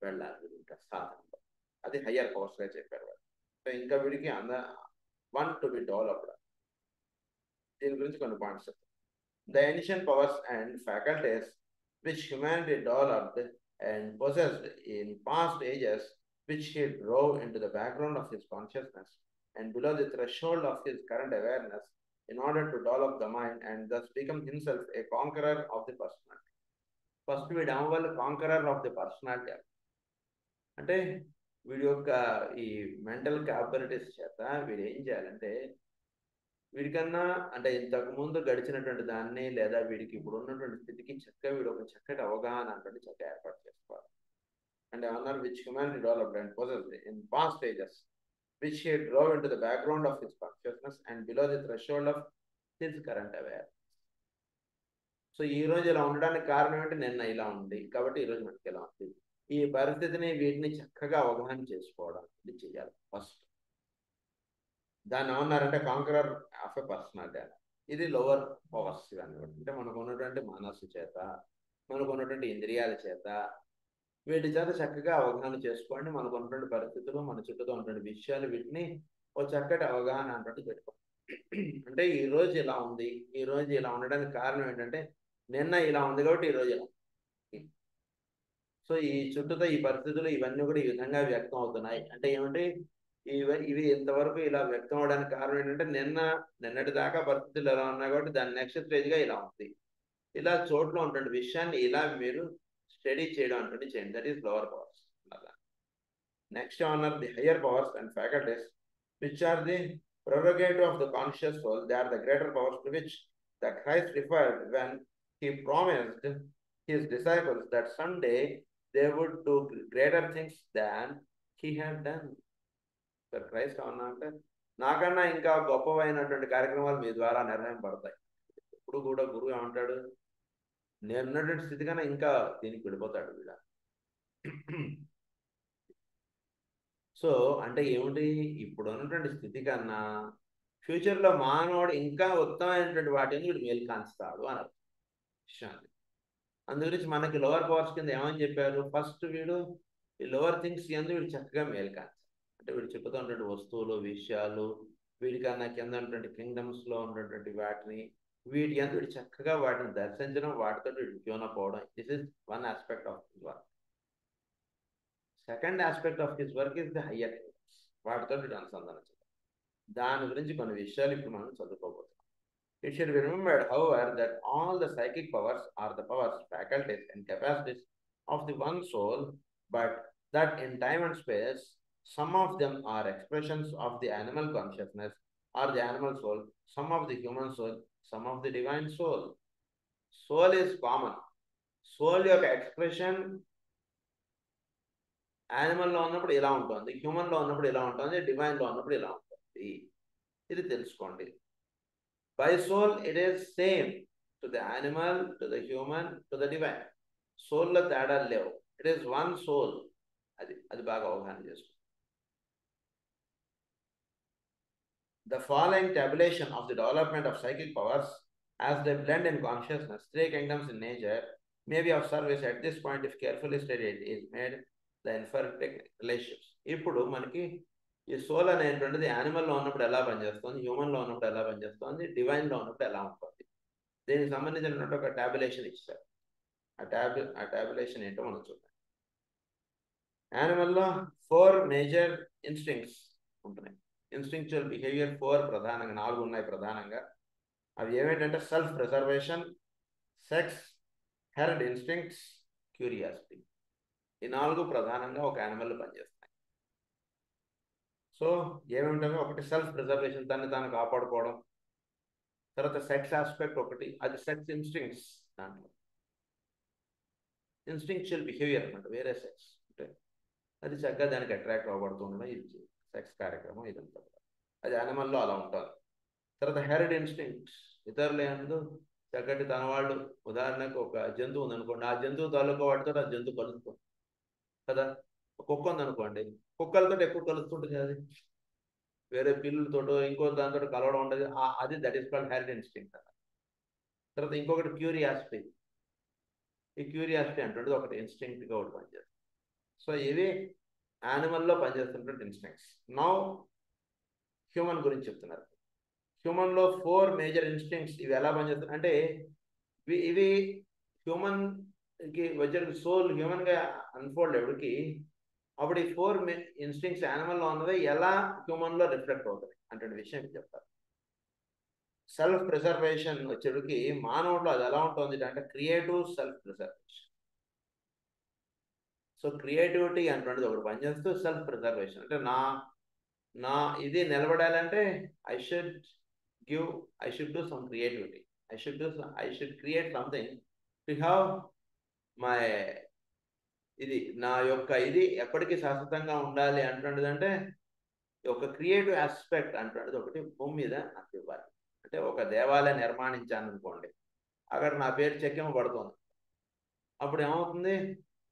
వెళ్ళాలి, వీడు ఇంకా సాధనలో. అది హయ్యర్ పవర్స్గా చెప్పారు వాడు. సో ఇంకా వీడికి వన్ టు బి డెవలప్డ్. దీని గురించి కొన్ని పాయింట్స్ చెప్తాను. The ancient powers and faculties which humanity developed and possessed in past ages, which he drove into the background of his consciousness and below the threshold of his current awareness in order to develop the mind and thus become himself a conqueror of the personality. First వీడు అవ్వాలి conqueror of the personality. అంటే వీడి యొక్క ఈ mental capabilities చేత వీడు ఏం చేయాలంటే, వీడికన్నా అంటే ఇంతకు ముందు గడిచినటువంటి దాన్ని లేదా వీడికి ఇప్పుడు ఉన్నటువంటి స్థితికి చక్కగా వీడు ఒక చక్కటి అవగాహన అంటే చక్కగా ఏర్పాటు చేసుకోవాలి. అంటే ఏమన్నారు? Which humanity developed and possessed in past stages which he drove into the background of his consciousness and below the threshold of his current aware. So ఈ రోజు ఇలా ఉండడానికి కారణం ఏంటి? నిన్న ఇలా ఉంది కాబట్టి ఈ రోజు మనకి ఇలా ఉంది. ఈ పరిస్థితిని వీటిని చక్కగా అవగాహన చేసుకోవడం ఇది చేయాలి ఫస్ట్. దాన్ని ఏమన్నారంటే కాంకరర్ ఆఫ్ ఎ పర్సనాలిటీ. ఇది లోవర్ పవర్స్ ఇవన్నీ. అంటే మనకు ఉన్నటువంటి మనస్సు చేత, మనకు ఉన్నటువంటి ఇంద్రియాల చేత, వీటి చేత చక్కగా అవగాహన చేసుకోండి. మనకు ఉన్నటువంటి పరిస్థితులు, మన చుట్టూతో ఉన్నటువంటి విషయాలు, వీటిని ఒక చక్కటి అవగాహన అన్నట్టు పెట్టుకోండి. అంటే ఈ రోజు ఇలా ఉంది, ఈ రోజు ఇలా ఉండడానికి కారణం ఏంటంటే నిన్న ఇలా ఉంది కాబట్టి ఈ రోజు ఇలా. సో ఈ చుట్టూతో ఈ పరిస్థితులు ఇవన్నీ కూడా ఈ విధంగా వ్యక్తం అవుతున్నాయి. అంటే ఏమంటే ఇవి ఇంతవరకు ఇలా వ్యక్తం అవడానికి కారణం ఏంటంటే నిన్నటి దాకా పరిస్థితులు ఎలా ఉన్నాయి కాబట్టి దాని నెక్స్ట్ స్టేజ్గా ఇలా ఉంది. ఇలా చోట్ల ఉన్నటువంటి విషయాన్ని ఇలా మీరు స్టడీ చేయడం అంటే చేయండి. That is lower powers. Next ఏమన్నారు? The higher powers and faculties which are the prerogative of the conscious soul. They are the greater powers to which the Christ referred when he promised his disciples that someday they would do greater things than he had done. Christ అన్నా అంటే నాకన్నా ఇంకా గొప్పవైనటువంటి కార్యక్రమాలు మీ ద్వారా నిర్ణయింపబడతాయి. ఇప్పుడు కూడా గురువు ఏమంటాడు? నేను ఉన్నటువంటి స్థితి కన్నా ఇంకా దీనికి వెళ్ళిపోతాడు వీడ. సో అంటే ఏమిటి? ఇప్పుడు ఉన్నటువంటి స్థితి కన్నా ఫ్యూచర్లో మానవుడు ఇంకా ఉత్తమమైనటువంటి వాటిని వీడు మేలు కాంచుతాడు అన్నారు విషయాన్ని. అందుగురించి మనకి లోవర్ పవర్స్ కింద ఏమని చెప్పారు? ఫస్ట్ వీడు ఈ లోవర్ థింగ్స్ కింద వీడు చక్కగా మేలు కాంచాలి. అంటే వీడు చెప్పుతూ ఉన్నటువంటి వస్తువులు, విషయాలు, వీడికన్నా కింద ఉన్నటువంటి కింగ్డమ్స్లో ఉన్నటువంటి వాటిని, వీటి అంతా వీడు చక్కగా వాటిని దర్శించడం, వాటితో వీడు ట్యూనప్ అవడం. This is one aspect of his work. Second aspect of his work is the higher things. వాటితో వీడు అనుసంధానం చేయాలి. దాని గురించి కొన్ని విషయాలు ఇప్పుడు మనం చదువుకోబోతున్నాం. It should be remembered, however, that all the psychic powers are the powers, faculties, and capacities of the one soul, but that in time and space, some of them are expressions of the animal consciousness or the animal soul, some of the human soul, some of the divine soul. Soul is common. Soul యొక్క expression యానిమల్లో ఉన్నప్పుడు ఇలా ఉంటుంది, హ్యూమన్లో ఉన్నప్పుడు ఇలా ఉంటుంది, డివైన్లో ఉన్నప్పుడు ఇలా ఉంటుంది. ఇది తెలుసుకోండి. By soul, it is same to the animal, to the human, to the divine. Soul లో తేడా లేవు. It is one soul. అది బాగా అవగాహన చేసుకోండి. The following tabulation of the development of psychic powers as they blend in consciousness, three kingdoms in nature, may be of service at this point if carefully studied is made the inferred relationships. ఇప్పుడు మనకి ఈ soul అనేటువంటిది యానిమల్లో ఉన్నప్పుడు ఎలా పనిచేస్తుంది, హ్యూమన్లో ఉన్నప్పుడు ఎలా పనిచేస్తుంది, డివైన్లో ఉన్నప్పుడు ఎలా ఉంటుంది, దీనికి సంబంధించినటువంటి ఒక టాబులేషన్ ఇచ్చారు. ఆ టాబులేషన్ ఏంటో మనం చూద్దాం. యానిమల్లో 4 మేజర్ ఇన్స్టింక్ట్స్ ఉంటున్నాయి. ఇన్స్టింక్చువల్ బిహేవియర్ 4 ప్రధానంగా, 4 ఉన్నాయి ప్రధానంగా. అవి ఏమిటంటే self preservation, sex, heard instincts, curiosity. ఈ 4 ప్రధానంగా ఒక యానిమల్లో పనిచేస్తాయి. సో ఏమేమిటంటే ఒకటి సెల్ఫ్ ప్రిజర్వేషన్, తను తాను కాపాడుకోవడం. తర్వాత సెక్స్ ఆస్పెక్ట్ ఒకటి, అది సెక్స్ ఇన్స్టింక్ట్స్, దాంట్లో ఇన్స్టింక్చువల్ బిహేవియర్ అనమాట, వేరే సెక్స్ అంటే అది చక్కగా దానికి అట్రాక్ట్ అవ్వబడుతూ ఉండడం, ఇది సెక్స్ కార్యక్రమం ఇదంతా కూడా. అది యానిమల్లో అలా ఉంటుంది. తర్వాత హెరిడ్ ఇన్స్టింక్ట్స్, ఇతరులు ఏందో చక్కటి తన వాళ్ళు, ఉదాహరణకు ఒక జంతువు ఉందనుకోండి, ఆ జంతువు తాలూకా వాటితో ఆ జంతువు కలుస్తుంది కదా. కుక్క ఉందనుకోండి, కుక్కలతో ఎక్కువ కలుస్తుంటుంది అది, వేరే పిల్లులతోటో ఇంకో దాంతో కలవడం ఉండదు, అది that is called herd instinct. తర్వాత ఇంకొకటి క్యూరియాసిటీ. ఈ క్యూరియాసిటీ అంటే ఒకటి ఇన్స్టింక్ట్గా ఒకటి పనిచేస్తుంది. సో ఇవి యానిమల్లో పనిచేస్తున్నటువంటి ఇన్స్టింక్ట్స్. నౌ హ్యూమన్ గురించి చెప్తున్నారు. హ్యూమన్లో 4 మేజర్ ఇన్స్టింక్ట్స్. ఇవి ఎలా పనిచేస్తున్నాయి అంటే ఇవి హ్యూమన్కి వచ్చే సోల్ హ్యూమన్గా అన్ఫోల్డ్ ఎవరికి, అప్పుడు ఈ 4 ఇన్స్టింక్ట్స్ యానిమల్లో ఉన్నది ఎలా హ్యూమన్లో రిఫ్లెక్ట్ అవుతుంది అంటే విషయం చెప్తారు. సెల్ఫ్ ప్రిజర్వేషన్ వచ్చేటికి మానవుడిలో అది ఎలా ఉంటుంది అంటే creative self preservation. So creativity అంటున్నది ఒకటి పనిచేస్తూ సెల్ఫ్ ప్రిజర్వేషన్ అంటే నా ఇది నిలబడాలంటే I should do some creativity. I should create something to have my ఇది నా యొక్క ఇది ఎప్పటికీ శాశ్వతంగా ఉండాలి అంటున్నదంటే ఒక క్రియేటివ్ ఆస్పెక్ట్ అంటున్నది ఒకటి భూమి మీద నాకు ఇవ్వాలి. అంటే ఒక దేవాలయం నిర్మాణించాను అనుకోండి, అక్కడ నా పేరు చెక్కింపబడుతుంది, అప్పుడు ఏమవుతుంది,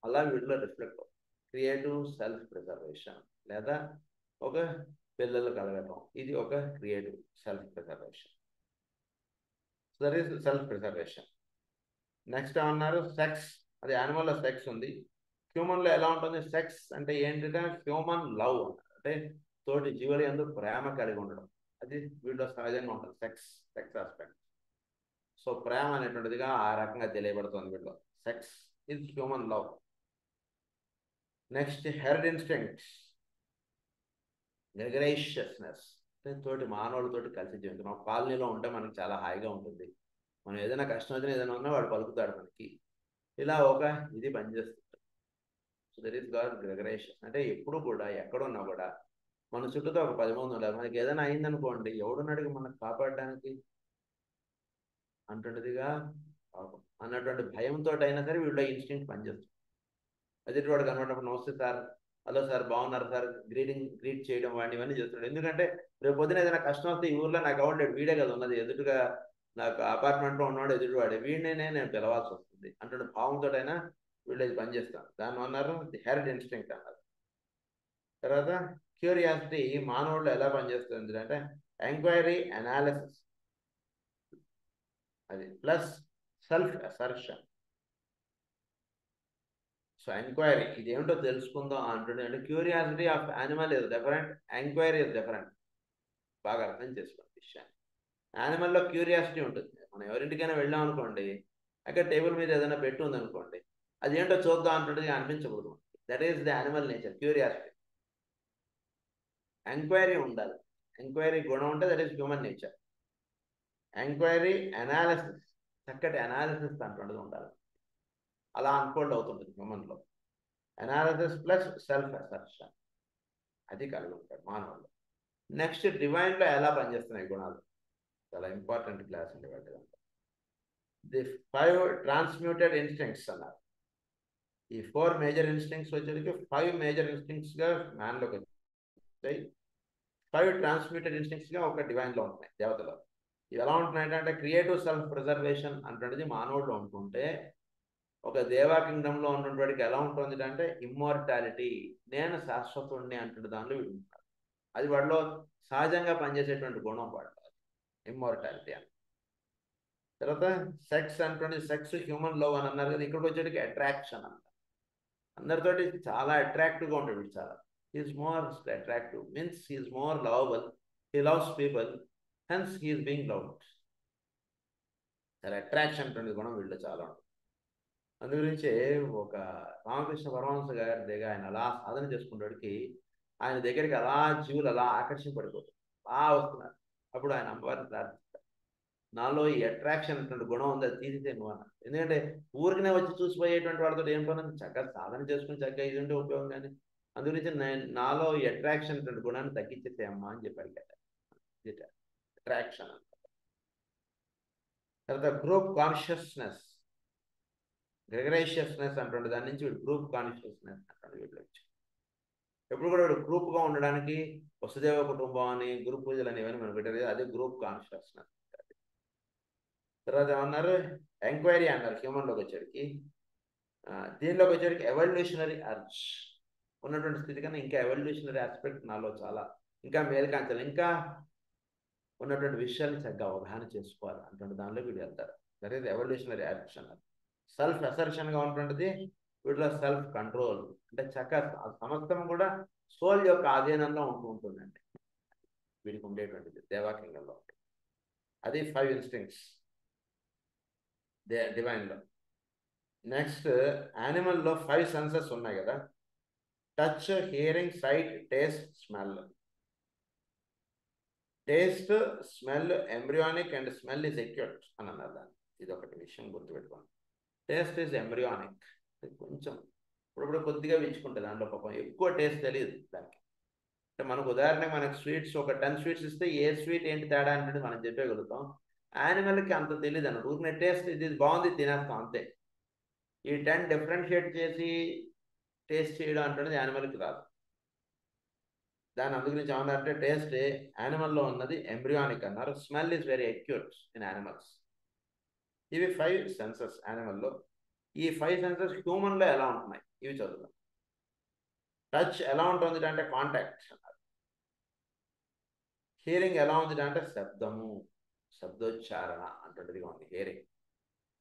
అలా వీటిలో రిఫ్లెక్ట్ అవుతుంది క్రియేటివ్ సెల్ఫ్ ప్రిజర్వేషన్. లేదా ఒక పిల్లలు కలగటం, ఇది ఒక creative self preservation. That is self preservation. Next ఏమన్నారు, సెక్స్. అది యానిమల్లో సెక్స్ ఉంది, హ్యూమన్లో ఎలా ఉంటుంది సెక్స్ అంటే ఏంటంటే హ్యూమన్ లవ్ అంటే తోటి జీవులు యందు ప్రేమ కలిగి ఉండడం, అది వీటిలో సహజంగా ఉంటుంది సెక్స్ ఆస్పెక్ట్. సో ప్రేమ అనేటువంటిదిగా ఆ రకంగా తెలియబడుతుంది వీటిలో. Sex is human love. Next herd instincts, gregariousness అంటే తోటి మానవులతోటి కలిసి జీవించడం. కాలనీలో ఉంటే మనకి చాలా హాయిగా ఉంటుంది, మనం ఏదైనా కష్టం వచ్చినా ఏదైనా ఉన్నా వాడు పలుకుతాడు మనకి, ఇలా ఒక ఇది పనిచేస్తుంది. So that is called gregation. అంటే ఎప్పుడు కూడా ఎక్కడున్నా కూడా మన చుట్టూతో ఒక 10 మంది ఉండాలి. మనకి ఏదైనా అయిందనుకోండి, ఎవడున్నాడికి మనకు కాపాడడానికి అంటున్నదిగా అన్నటువంటి భయంతో అయినా సరే వీళ్ళ ఇన్స్టింక్ట్ పనిచేస్తుంది. ఎదుటి వాడు కనబడినప్పుడు నమస్తే సార్, హలో సార్, బాగున్నారు సార్, గ్రీట్ చేయడం వాడిని ఇవన్నీ చేస్తున్నాడు. ఎందుకంటే రేపు పొద్దున ఏదైనా కష్టం వస్తే ఈ ఊర్లో నాకు అవ్వలేదు, వీడే కదా ఉన్నది, ఎదుటిగా నాకు అపార్ట్మెంట్లో ఉన్నవాడు ఎదుటివాడే, వీడినే నేను పిలవాల్సి వస్తుంది అంటున్న భావంతో అయినా వీళ్ళు ఇది పనిచేస్తాను. దాన్ని అన్నారు ది హెరిడ్ ఇన్స్టింక్ట్ అన్నారు. తర్వాత క్యూరియాసిటీ మానవుల్లో ఎలా పనిచేస్తుంది అంటే ఎంక్వైరీ, అనాలిసిస్, అది plus self assertion. So enquiry ఇదేమిటో తెలుసుకుందాం అంటుండే, అంటే curiosity of animal is different, enquiry is different. బాగా అర్థం చేసుకోండి విషయాన్ని. యానిమల్లో క్యూరియాసిటీ ఉంటుంది. మనం ఎవరింటికైనా వెళ్ళాం అనుకోండి, అక్కడ టేబుల్ మీద ఏదైనా పెట్టి ఉందనుకోండి, అది ఏంటో చూద్దాం అంటుండేది అనిపించకూడదు. That is the animal nature, curiosity. Enquiry ఉండాలి, ఎంక్వైరీ గుణం ఉంటే that is human nature. Enquiry, analysis, చక్కటి అనాలిసిస్ అంటుండదు ఉండాలి, అలా అన్ఫోల్డ్ అవుతుంటుంది హ్యూమన్లో. అనాలిసిస్ ప్లస్ సెల్ఫ్ అసర్షన్, అది కలిగి ఉంటాడు మానవుల్లో. నెక్స్ట్ డివైన్లో ఎలా పనిచేస్తున్నాయి గుణాలు, చాలా ఇంపార్టెంట్ క్లాస్ అండి వాటి. ది 5 ట్రాన్స్మ్యూటెడ్ ఇన్స్టింక్ట్స్ అన్నారు. ఈ 4 మేజర్ ఇన్స్టింక్ట్స్ వచ్చేసరికి 5 మేజర్ ఇన్స్టింక్ట్స్గా మ్యాన్లోకి వచ్చాయి. 5 ట్రాన్స్మ్యూటెడ్ ఇన్స్టింక్ట్స్గా ఒక డివైన్లో ఉంటున్నాయి, దేవతలో. ఇవి ఎలా ఉంటున్నాయి అంటే క్రియేటివ్ సెల్ఫ్ ప్రిజర్వేషన్ అంటున్నది మానవుడిలో ఉంటుంటే, ఒక దేవా కింగ్డంలో ఉన్నవాడికి ఎలా ఉంటుంది అంటే ఇమ్మోర్టాలిటీ, నేను శాశ్వతుడిని అంటున్న దానిలో వీడు ఉంటాడు. అది వాడిలో సహజంగా పనిచేసేటువంటి గుణం వాడు, ఇమ్మోర్టాలిటీ అని. తర్వాత సెక్స్ అంటుంది, సెక్స్ హ్యూమన్ లవ్ అని అన్నారు కదా, ఇక్కడికి వచ్చేటికి అట్రాక్షన్ అంట. అందరితోటి చాలా అట్రాక్టివ్గా ఉంటాడు వీడు, చాలా he is more attractive, means he is more lovable, he loves people, hence he is being loved. చాలా అట్రాక్షన్ అటువంటి గుణం వీళ్ళు చాలా ఉంటుంది. అందు గురించే ఒక రామకృష్ణ పరమహంస గారి దగ్గర ఆయన అలా సాధన చేసుకునేవాడికి ఆయన దగ్గరికి అలా జీవులు అలా ఆకర్షింపడిపోతారు, అలా వస్తున్నారు. అప్పుడు ఆయన అమ్మవారిని ప్రార్థిస్తారు, నాలో ఈ అట్రాక్షన్ అటువంటి గుణం ఉంది, అది తీసితే నువ్వు అన్నారు. ఎందుకంటే ఊరికనే వచ్చి చూసిపోయేటువంటి వాళ్ళతో ఏం పని, చక్కగా సాధన చేసుకుని చక్కగా ఇది ఉంటే ఉపయోగం. కానీ అందు గురించి నాలో ఈ అట్రాక్షన్ అటువంటి గుణాన్ని తగ్గించేసేయమ్మా అని చెప్పి అడిగారు. అట్రాక్షన్ అంట. తర్వాత గ్రూప్ కాన్షియస్నెస్, గ్రెగరేషియస్నెస్ అంటుండే దాని నుంచి వీడు గ్రూప్ కాన్షియస్నెస్ అంటాడు వీళ్ళు. ఎప్పుడు కూడా వీడు గ్రూప్గా ఉండడానికి వసుదేవ కుటుంబం అని గురు పూజలు అని ఇవన్నీ మనం పెట్టారు, అదే గ్రూప్ కాన్షియస్నెస్. తర్వాత ఏమన్నారు, ఎంక్వైరీ అన్నారు హ్యూమన్లోకి వచ్చేటికి. దీనిలోకి వచ్చేటికి ఎవల్యూషనరీ అర్జ్ ఉన్నటువంటి స్థితి కన్నా ఇంకా ఎవల్యూషనరీ ఆస్పెక్ట్ నాలో చాలా ఇంకా మేల్కాంచాలి, ఇంకా ఉన్నటువంటి విషయాన్ని చక్కగా అవగాహన చేసుకోవాలి అటువంటి దానిలో వీడు వెళ్తారు. దట్ ఈస్ ఎవల్యూషనరీ అర్జ్ అన్నారు. సెల్ఫ్ అసర్షన్గా ఉంటుంటుంది వీటిలో, సెల్ఫ్ కంట్రోల్ అంటే చక్కగా సమస్తం కూడా సోల్ యొక్క ఆధీనంలో ఉంటుందండి వీడికి ఉండేటువంటిది దేవాకింగంలో. అది 5 ఇన్స్టింక్ట్స్ డివైన్లో. నెక్స్ట్ యానిమల్లో 5 సెన్సెస్ ఉన్నాయి కదా, touch, hearing, sight, taste, smell. Taste, smell embryonic and smell is acute అని అన్నారు దాన్ని. ఇది ఒకటి విషయం గుర్తుపెట్టుకోండి. టేస్ట్ ఈజ్ ఎంబ్రియానిక్, కొంచెం ఇప్పుడు కొద్దిగా విచ్చుకుంటుంది దాంట్లో, పాపం ఎక్కువ టేస్ట్ తెలియదు దానికి. అంటే మనకు ఉదాహరణకి మనకు స్వీట్స్ ఒక 10 స్వీట్స్ ఇస్తే ఏ స్వీట్ ఏంటి తేడా అంటే మనం చెప్పగలుగుతాం. యానిమల్కి అంత తెలియదు అన్నమాట, ఊరినే టేస్ట్ ఇది బాగుంది తినేస్తాం అంతే. ఈ 10 డిఫరెన్షియేట్ చేసి టేస్ట్ చేయడం అంటున్నది యానిమల్కి రాదు. దాని అందు గురించి ఏమన్నారంటే టేస్ట్ యానిమల్లో ఉన్నది ఎంబ్రియానిక్ అన్నారు. Smell is very acute in animals. ఇవి 5 సెన్సెస్ యానిమల్లో. ఈ 5 సెన్సెస్ హ్యూమన్లో ఎలా ఉంటున్నాయి ఇవి చదువుతాం. టచ్ ఎలా ఉంటుంది అంటే కాంటాక్ట్ అన్నారు. హియరింగ్ ఎలా ఉంది అంటే శబ్దము, శబ్దోచ్చారణ అంటుండేదిగా ఉంది హియరింగ్.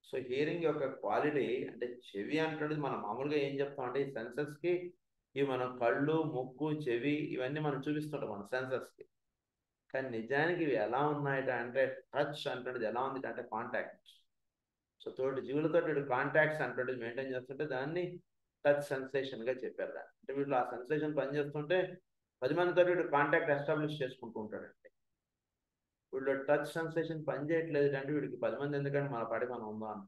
సో హియరింగ్ యొక్క క్వాలిటీ అంటే చెవి అంటున్నది మనం మామూలుగా ఏం చెప్తామంటే ఈ సెన్సెస్కి ఇవి మనం కళ్ళు, ముక్కు, చెవి ఇవన్నీ మనం చూపిస్తుంటాం మన సెన్సెస్కి. కానీ నిజానికి ఇవి ఎలా ఉన్నాయట అంటే టచ్ అంటున్నది ఎలా ఉంది అంటే కాంటాక్ట్. సో తోటి జీవులతో వీడు కాంటాక్ట్స్ అంటున్నది మెయింటైన్ చేస్తుంటే దాన్ని టచ్ సెన్సేషన్గా చెప్పారు. దాన్ని అంటే వీళ్ళు ఆ సెన్సేషన్ పనిచేస్తుంటే 10 మందితో వీడు కాంటాక్ట్ ఎస్టాబ్లిష్ చేసుకుంటూ ఉంటాడండి. వీళ్ళు టచ్ సెన్సేషన్ పనిచేయట్లేదు అంటే వీడికి 10 మంది ఎందుకంటే మన పడి మనం ఉందాం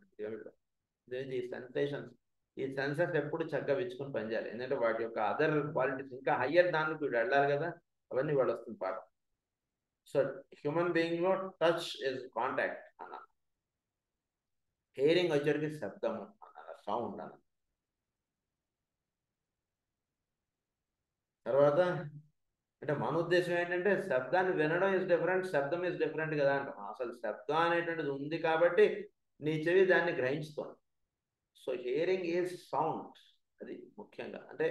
అంటే ఈ సెన్సేషన్స్, ఈ సెన్సెస్ ఎప్పుడు చక్కగా విచ్చుకుని పనిచేయాలి. ఎందుకంటే వాటి యొక్క అదర్ క్వాలిటీస్ ఇంకా హయ్యర్ దానికి వీడు వెళ్ళాలి కదా, అవన్నీ వాడు వస్తుంది పాట. సో హ్యూమన్ బీయింగ్లో టచ్ ఇస్ కాంటాక్ట్ అన్న. హియరింగ్ వచ్చేటికి శబ్దము అన్నారు, సౌండ్ అన్న. తర్వాత అంటే మన ఉద్దేశం ఏంటంటే శబ్దాన్ని వినడం ఇస్ డిఫరెంట్, శబ్దం ఇస్ డిఫరెంట్ కదా అంటాం. అసలు శబ్దం అనేటువంటిది ఉంది కాబట్టి నీ చెవి దాన్ని గ్రహించుతోంది. సో హియరింగ్ ఈజ్ సౌండ్, అది ముఖ్యంగా. అంటే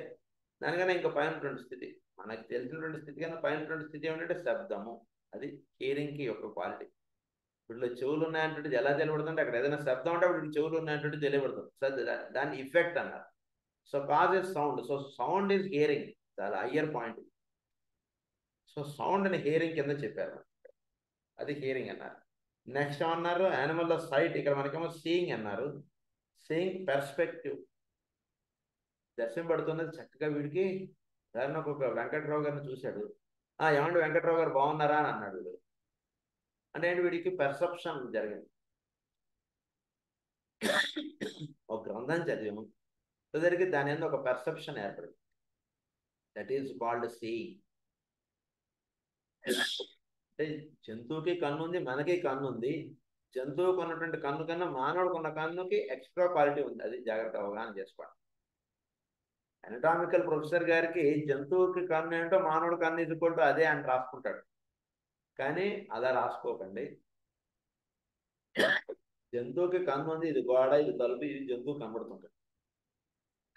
దానికన్నా ఇంకా పైనటువంటి స్థితి, మనకు తెలిసినటువంటి స్థితి కన్నా పైనటువంటి స్థితి ఏమిటంటే శబ్దము. అది హియరింగ్కి యొక్క క్వాలిటీ. వీటిలో చెవులు ఉన్నాయంటే ఎలా తెలియబడుతుంటే అక్కడ ఏదైనా శబ్దం ఉంటే వీటికి చెవులు ఉన్నాయంటే తెలియబడుతుంది. సో దాని ఇఫెక్ట్ అన్నారు. So cause is sound, so sound is hearing, చాలా హయ్యర్ పాయింట్. సో సౌండ్ అని హియరింగ్ కింద చెప్పారు, అది హియరింగ్ అన్నారు. నెక్స్ట్ ఏమన్నారు, యానిమల్లో సైట్, ఇక్కడ మనకేమో సీయింగ్ అన్నారు. సీయింగ్ పర్స్పెక్టివ్, దర్శనం పడుతున్నది చక్కగా వీడికి. ఉదాహరణకు ఒక వెంకట్రావు గారిని చూశాడు, ఏమంటే వెంకట్రావు గారు బాగున్నారా అని అన్నాడు వీడు. అంటే ఏంటి, వీడికి పర్సెప్షన్ జరిగింది. ఒక గ్రంథం చదివాము జరిగి దాని మీద ఒక పర్సెప్షన్ ఏర్పడింది. That is called seeing. అంటే జంతువుకి కన్ను ఉంది, మనకి కన్ను ఉంది. జంతువుకు ఉన్నటువంటి కన్ను కన్నా మానవుడికి ఉన్న కన్నుకి ఎక్స్ట్రా క్వాలిటీ ఉంది, అది జాగ్రత్త అవగాహన చేసుకోండి. అనటామికల్ ప్రొఫెసర్ గారికి జంతువుకి కన్ను ఏంటో మానవుడి కన్ను ఇదుకుంటూ అదే అని రాసుకుంటాడు. కానీ అలా రాసుకోకండి. జంతువుకి కన్ను ఉంది, ఇది గోడ, ఇది తలుపు, ఇది జంతువు కనబడుతుంటుంది.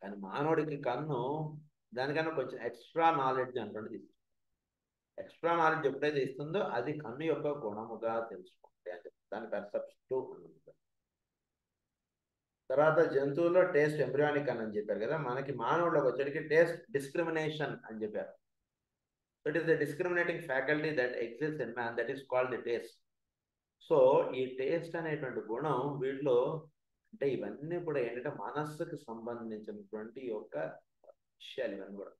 కానీ మానవుడికి కన్ను దానికన్నా కొంచెం ఎక్స్ట్రా నాలెడ్జ్ అంటుంది. ఎక్స్ట్రా నాలెడ్జ్ ఎప్పుడైతే ఇస్తుందో అది కన్ను యొక్క గుణముగా తెలుసుకుంటే అని చెప్తాను, దాని పర్సెప్షన్. తర్వాత జంతువుల్లో టేస్ట్ ఎంబ్రియానిక్ అని చెప్పారు కదా, మనకి మానవుడిలోకి వచ్చేటికి టేస్ట్ డిస్క్రిమినేషన్ అని చెప్పారు. It is the discriminating faculty that exist in man, that is called the taste. So ఈ టేస్ట్ అనేటువంటి గుణం వీటిలో, అంటే ఇవన్నీ కూడా ఏంటంటే మనస్సుకు సంబంధించినటువంటి యొక్క విషయాలు. ఇవన్నీ కూడా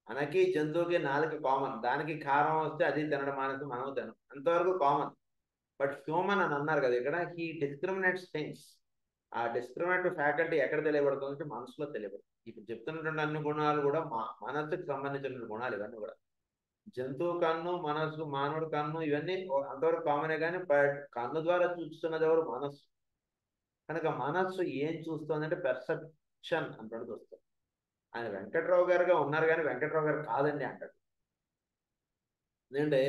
మనకి జంతువుకి నాలుగు కామన్, దానికి కారం వస్తే అది తినడం మానేసి మనం తినం, అంతవరకు కామన్. బట్ హ్యూమన్ అని అన్నారు కదా ఇక్కడ, హీ డిస్క్రిమినేట్స్ థింగ్స్. ఆ డిస్క్రిమినేటివ్ ఫ్యాకల్టీ ఎక్కడ తెలియబడుతుంది, మనసులో తెలియబడుతుంది. ఇప్పుడు చెప్తున్నటువంటి అన్ని గుణాలు కూడా మనస్సుకు సంబంధించిన గుణాలు ఇవన్నీ కూడా. జంతువు కన్ను, మనస్సు, మానవుడు కన్ను, ఇవన్నీ అంతవరకు కామనే. కానీ బట్ కన్ను ద్వారా చూస్తున్నది ఎవరు, మనస్సు. కనుక మనస్సు ఏం చూస్తుందంటే పెర్సెప్షన్ అంటున్నది వస్తుంది. ఆయన వెంకట్రావు గారుగా ఉన్నారు కానీ వెంకట్రావు గారు కాదండి అంటాడు. ఎందుకంటే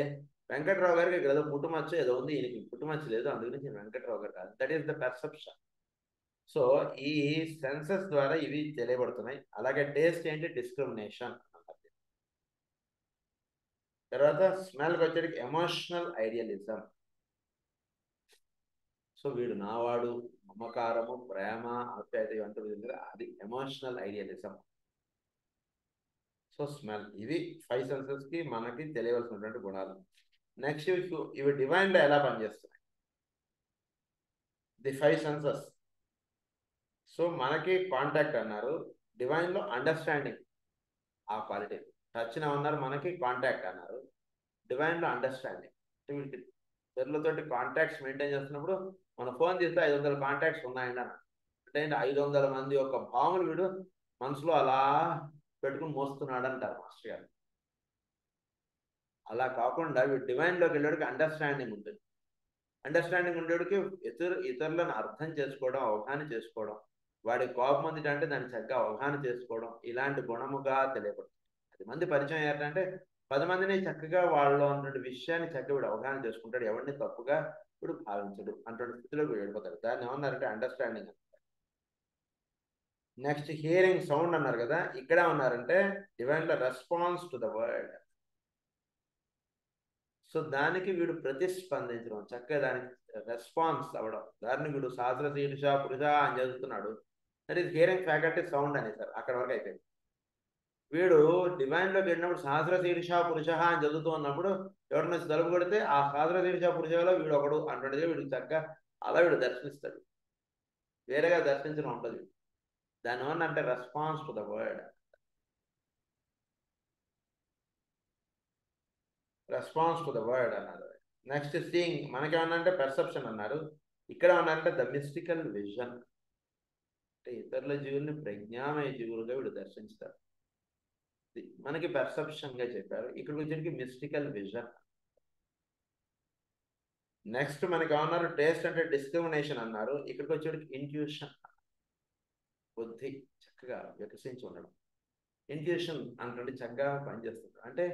వెంకట్రావు గారికి ఇక్కడ ఏదో పుట్టుమచ్చ ఏదో ఉంది, ఈయనకి పుట్టుమచ్చ లేదు, అందుగురించి వెంకట్రావు గారు కాదు. That is the perception. So ఈ సెన్సెస్ ద్వారా ఇవి తెలియబడుతున్నాయి. అలాగే టేస్ట్ ఏంటి? డిస్క్రిమినేషన్. తర్వాత స్మెల్కి వచ్చేటికి ఎమోషనల్ ఐడియలిజం. సో వీడు నావాడు, మమకారము, ప్రేమ, ఆప్యాయత ఇవంతా అది ఎమోషనల్ ఐడియలిజం. So smell. ఇవి 5 సెన్సెస్కి మనకి తెలియవలసినటువంటి గుణాలు. నెక్స్ట్ ఇవి డివైన్లో ఎలా పనిచేస్తున్నాయి? The 5 senses. సో మనకి కాంటాక్ట్ అన్నారు, డివైన్లో అండర్స్టాండింగ్ ఆ క్వాలిటీ. టచ్న ఉన్నారు, మనకి కాంటాక్ట్ అన్నారు, డివైన్లో అండర్స్టాండింగ్. వీటికి ఇతరులతోటి కాంటాక్ట్స్ మెయింటైన్ చేస్తున్నప్పుడు మన ఫోన్ తీస్తే 500 కాంటాక్ట్స్ ఉన్నాయండి అన్న అంటే 500 మంది యొక్క భావములు వీడు మనసులో అలా పెట్టుకుని మోస్తున్నాడు అంటారు మాస్టర్ గారు. అలా కాకుండా వీడు డివైన్లోకి వెళ్ళేటికి అండర్స్టాండింగ్ ఉంటుంది. అండర్స్టాండింగ్ ఉండేటికి ఇతరులను అర్థం చేసుకోవడం, అవగాహన చేసుకోవడం, వాడి కోపం అంటే దాన్ని చక్కగా అవగాహన చేసుకోవడం, ఇలాంటి గుణముగా తెలియబడుతుంది. 10 మంది పరిచయం అయ్యారంటే 10 మందిని చక్కగా వాళ్ళలో ఉన్నటువంటి విషయాన్ని చక్కగా వీడు అవగాహన చేసుకుంటాడు, ఎవరిని తప్పుగా వీడు భావించడు అటువంటి స్థితిలోకి వెళ్ళిపోతాడు. దాన్ని ఏమన్నారంటే అండర్స్టాండింగ్. నెక్స్ట్ హియరింగ్ సౌండ్ అన్నారు కదా, ఇక్కడ ఉన్నారంటే డివైన్లో response to the word. So దానికి వీడు ప్రతిస్పందించడం, చక్కగా దానికి రెస్పాన్స్ అవ్వడం, దాన్ని వీడు సహస్ర శీర్ష పురుష అని చదువుతున్నాడు. That is hearing faculty sound అనేసారు. అక్కడ వరకు అయిపోయింది. వీడు డివైన్లోకి వెళ్ళినప్పుడు సహస్ర శీర్ష పురుష అని చదువుతూ ఉన్నప్పుడు ఎవరిని వచ్చి తలుపు కొడితే ఆ సహస్ర శీర్ష పురుషలో వీడు ఒకడు అంటుండేది వీడికి చక్కగా అలా వీడు దర్శనిస్తాడు, వేరేగా దర్శించడం ఉంటుంది. దాని వల్ల అంటే response to the word. Response to the word అన్నారు. నెక్స్ట్ సీయింగ్, మనకేమన్నంటే పెర్సెప్షన్ అన్నారు. ఇక్కడ ఉన్నారంటే ద మిస్టికల్ విజన్, అంటే ఇతరుల జీవుల్ని ప్రజ్ఞామయ జీవులుగా వీడు దర్శించుతారు. మనకి పెర్సెప్షన్గా చెప్పారు, ఇక్కడికి వచ్చేటికి మిస్టికల్ విజన్. నెక్స్ట్ మనకి ఏమన్నారు? టేస్ట్ అంటే డిస్క్రిమినేషన్ అన్నారు. ఇక్కడికి వచ్చేటికి ఇంట్యూషన్, బుద్ధి చక్కగా వికసించి ఉండడం. ఇంట్యూషన్ అంటే చక్కగా పనిచేస్తుంది. అంటే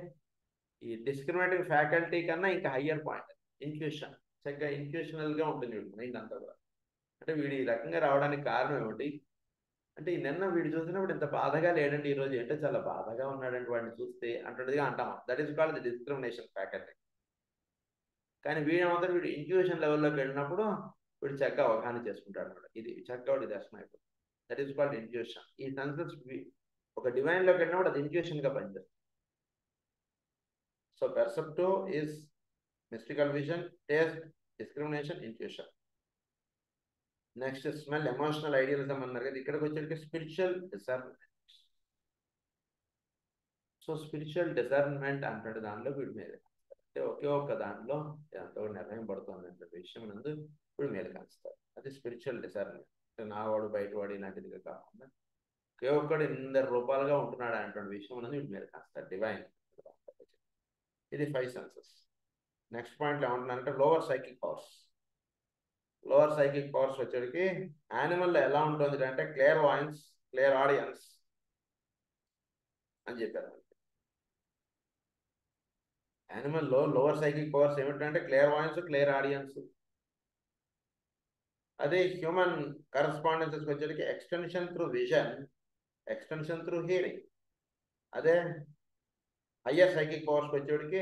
ఈ డిస్క్రిమినేటింగ్ ఫ్యాకల్టీ కన్నా ఇంకా హయ్యర్ పాయింట్ ఇంట్యూషన్. చక్కగా ఇంట్యూషనల్గా ఉంటుంది మైండ్ అంతా కూడా. అంటే వీడు ఈ రకంగా రావడానికి కారణం ఏమిటి అంటే నిన్న వీడు చూసినప్పుడు ఇంత బాధగా లేడండి ఈరోజు, ఏంటో చాలా బాధగా ఉన్నాడండి వాడిని చూస్తే అంటున్నదిగా అంటాం. That is called the discrimination faculty. కానీ వీడేమంతా వీడు ఇంట్యూషన్ లెవెల్లోకి వెళ్ళినప్పుడు వీడు చక్కగా అవగాహన చేసుకుంటాడు అనమాట. ఇది చక్కగా వాడి దర్శనం అయిపోతుంది. That is called intuition. ఈ సెన్సెస్ ఒక డివైన్లోకి వెళ్ళినప్పుడు అది ఇంట్యూషన్గా పనిచేస్తుంది. So perceptive is mystical vision, taste discrimination, intuition. Next smell emotional idealism అన్నారు కదా, ఇక్కడికి వచ్చేటికి spiritual discernment. So spiritual discernment అంటే దానిలో వీడి మీద అంటే ఒకే ఒక్క దాంట్లో ఎంతో నిర్ణయం పడుతుంది అంటే విషయం నందు వీడు మీద కాస్తారు. అది స్పిరిచువల్ డిసర్న్మెంట్. అంటే నావాడు బయటవాడు ఇలాంటిదిగా కాకుండా ఒకే ఒక్కడు 2 రూపాలుగా ఉంటున్నాడు అనేటువంటి విషయం నందు వీడి మీద కాస్తారు డివైన్. ఇది 5 సెన్సెస్. నెక్స్ట్ పాయింట్లో ఏమంటున్నారంటే lower psychic powers. Lower psychic powers వచ్చేటికి యానిమల్లో ఎలా ఉంటుంది అంటే క్లియర్ వాయిన్స్, క్లియర్ ఆడియన్స్ అని చెప్పారు. యానిమల్లో లోవర్ సైకిక్ పవర్స్ ఏమిటంటే క్లియర్ వాయిన్స్, క్లియర్ ఆడియన్స్. అదే హ్యూమన్ కరస్పాండెన్సెస్కి వచ్చేటికి extension through vision, extension through hearing. అదే హయ్యర్ సైకిక్ పవర్స్కి వచ్చేటికి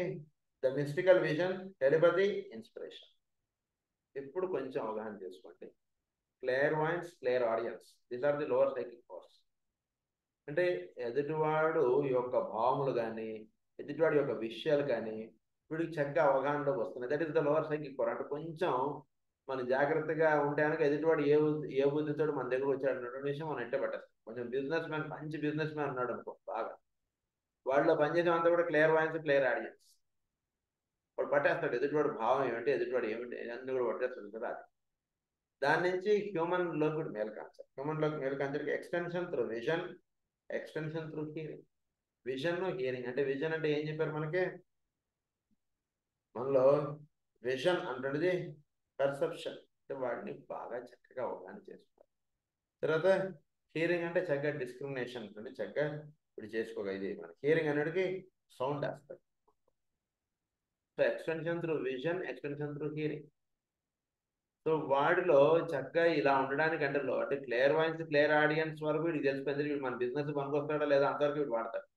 the mystical vision, telepathy, inspiration. ఇప్పుడు కొంచెం అవగాహన చేసుకోండి. Clairvoyance, clairaudience, these are the lower psychic powers. అంటే ఎదుటివాడు యొక్క భావములు కానీ ఎదుటివాడి యొక్క విషయాలు కానీ వీడికి చక్కగా అవగాహనలోకి వస్తున్నాయి. That is the lower psychic power. అంటే కొంచెం మనం జాగ్రత్తగా ఉంటే కనుక ఎదుటివాడు ఏ బుద్ధితో మన దగ్గర వచ్చాడు అన్నటువంటి విషయం మనం ఎట్టే పట్టేస్తాం. కొంచెం బిజినెస్ మ్యాన్, మంచి బిజినెస్ మ్యాన్ ఉన్నాడు అనుకో బాగా, వాళ్ళలో పనిచేసే అంతా కూడా క్లియర్ వాయిన్స్, క్లియర్ ఆడియన్స్. వాడు పట్టేస్తాడు ఎదుటివాడు భావం ఏమిటి, ఎదుటివాడు ఏమిటి అన్ని కూడా పట్టేస్తాడు కదా. అది దాని నుంచి హ్యూమన్లోకి కూడా మేలు కాన్సెప్ట్. హ్యూమన్లోకి మేలు కాన్సెప్ట్కి extension through vision, extension through hearing. Vision, hearing. అంటే విజన్ అంటే ఏం చెప్పారు మనకి, మనలో విజన్ అంటున్నది పెర్సెప్షన్, అంటే వాడిని బాగా చక్కగా అవగాహన చేసుకోవాలి. తర్వాత హియరింగ్ అంటే చక్కగా డిస్క్రిమినేషన్ అంటే చక్కగా ఇప్పుడు చేసుకోగలిగే మన హియరింగ్ అనేటికి sound aspect. So extension through vision, extension through hearing. So వాడిలో చక్కగా ఇలా ఉండడానికి అంటే క్లియర్ వాయిన్స్, క్లియర్ ఆడియన్స్ వరకు వీడికి తెలిసిపోయింది వీడు మన బిజినెస్ పనికొస్తాడా లేదా అంతవరకు వీడు వాడతాడు.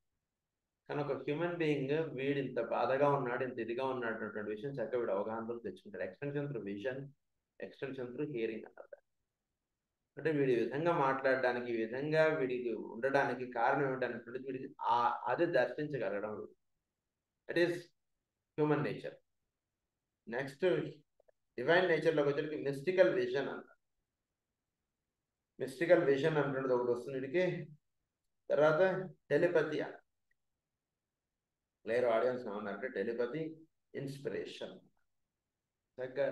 కానీ ఒక హ్యూమన్ బీయింగ్ వీడు ఇంత బాధగా ఉన్నాడు, ఇంత ఇదిగా ఉన్నాడు అన్నటువంటి విషయం చక్కగా వీడు అవగాహనలో తెచ్చుకుంటాడు. Extension through vision, extension through hearing అన్నారు. అంటే వీడి ఈ విధంగా మాట్లాడడానికి, ఈ విధంగా వీడికి ఉండడానికి కారణం ఏమిటన్నటువంటిది వీడికి అది దర్శించగలగడం. That is human nature. Next divine నేచర్లోకి వచ్చేటికి మిస్టికల్ విజన్ అంట. మిస్టికల్ విజన్ అంటున్నది ఒకటి వస్తుంది వీడికి. తర్వాత టెలిపతి, క్లియర్ ఆడియన్స్ ఏమన్నారంటే టెలిపతి, ఇన్స్పిరేషన్ చక్కగా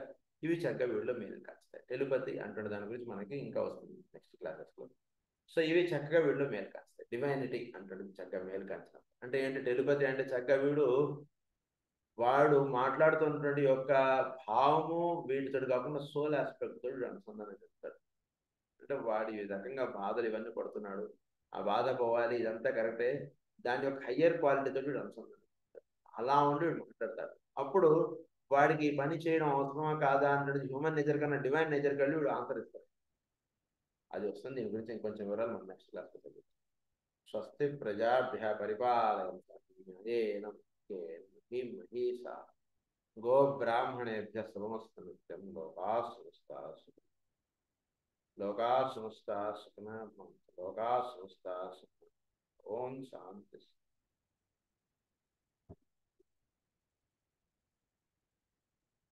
ఇవి చక్కగా వీడిలో మీరు కాస్తాయి. టెలిపతి అంటున్న దాని గురించి మనకి ఇంకా వస్తుంది నెక్స్ట్ క్లాసెస్లో. సో ఇవి చక్కగా వీళ్ళు మేలు కాస్తాయి. డివైనిటీ అంటాడు చక్కగా మేలు కాంచడం అంటే ఏంటి? టెలిపతి అంటే చక్కగా వాడు మాట్లాడుతున్నటువంటి యొక్క భావము వీటితో కాకుండా సోల్ ఆస్పెక్ట్ తోటి అనుసంధానం చేస్తాడు. అంటే వాడి ఈ రకంగా బాధలు ఇవన్నీ పడుతున్నాడు, ఆ బాధ పోవాలి, ఇదంతా కరెక్టే, దాని యొక్క హయ్యర్ క్వాలిటీతో వీడు అనుసంధానం చేస్తాడు. అలా ఉండి వీడు మాట్లాడతాడు. అప్పుడు వాడికి పని చేయడం అవసరమా కాదా అన్నది హ్యూమన్ నేచర్ కన్నా డివైన్ నేచర్కి వెళ్ళి వీడు ఆన్సర్ ఇస్తాడు. అది వస్తుంది. దీని గురించి ఇంకొంచెం వివరాలు మనం నెక్స్ట్ క్లాస్లో తెలుసు. స్వస్తి ప్రజాభ్య పరిపాలయంతాయేన మహీషా గో బ్రాహ్మణేభ్య శుభమస్తు నిత్యం. లోకా సమస్తా సుఖినః భవంతు. లోకా సమస్తా సుఖినః. ఓం శాంతి.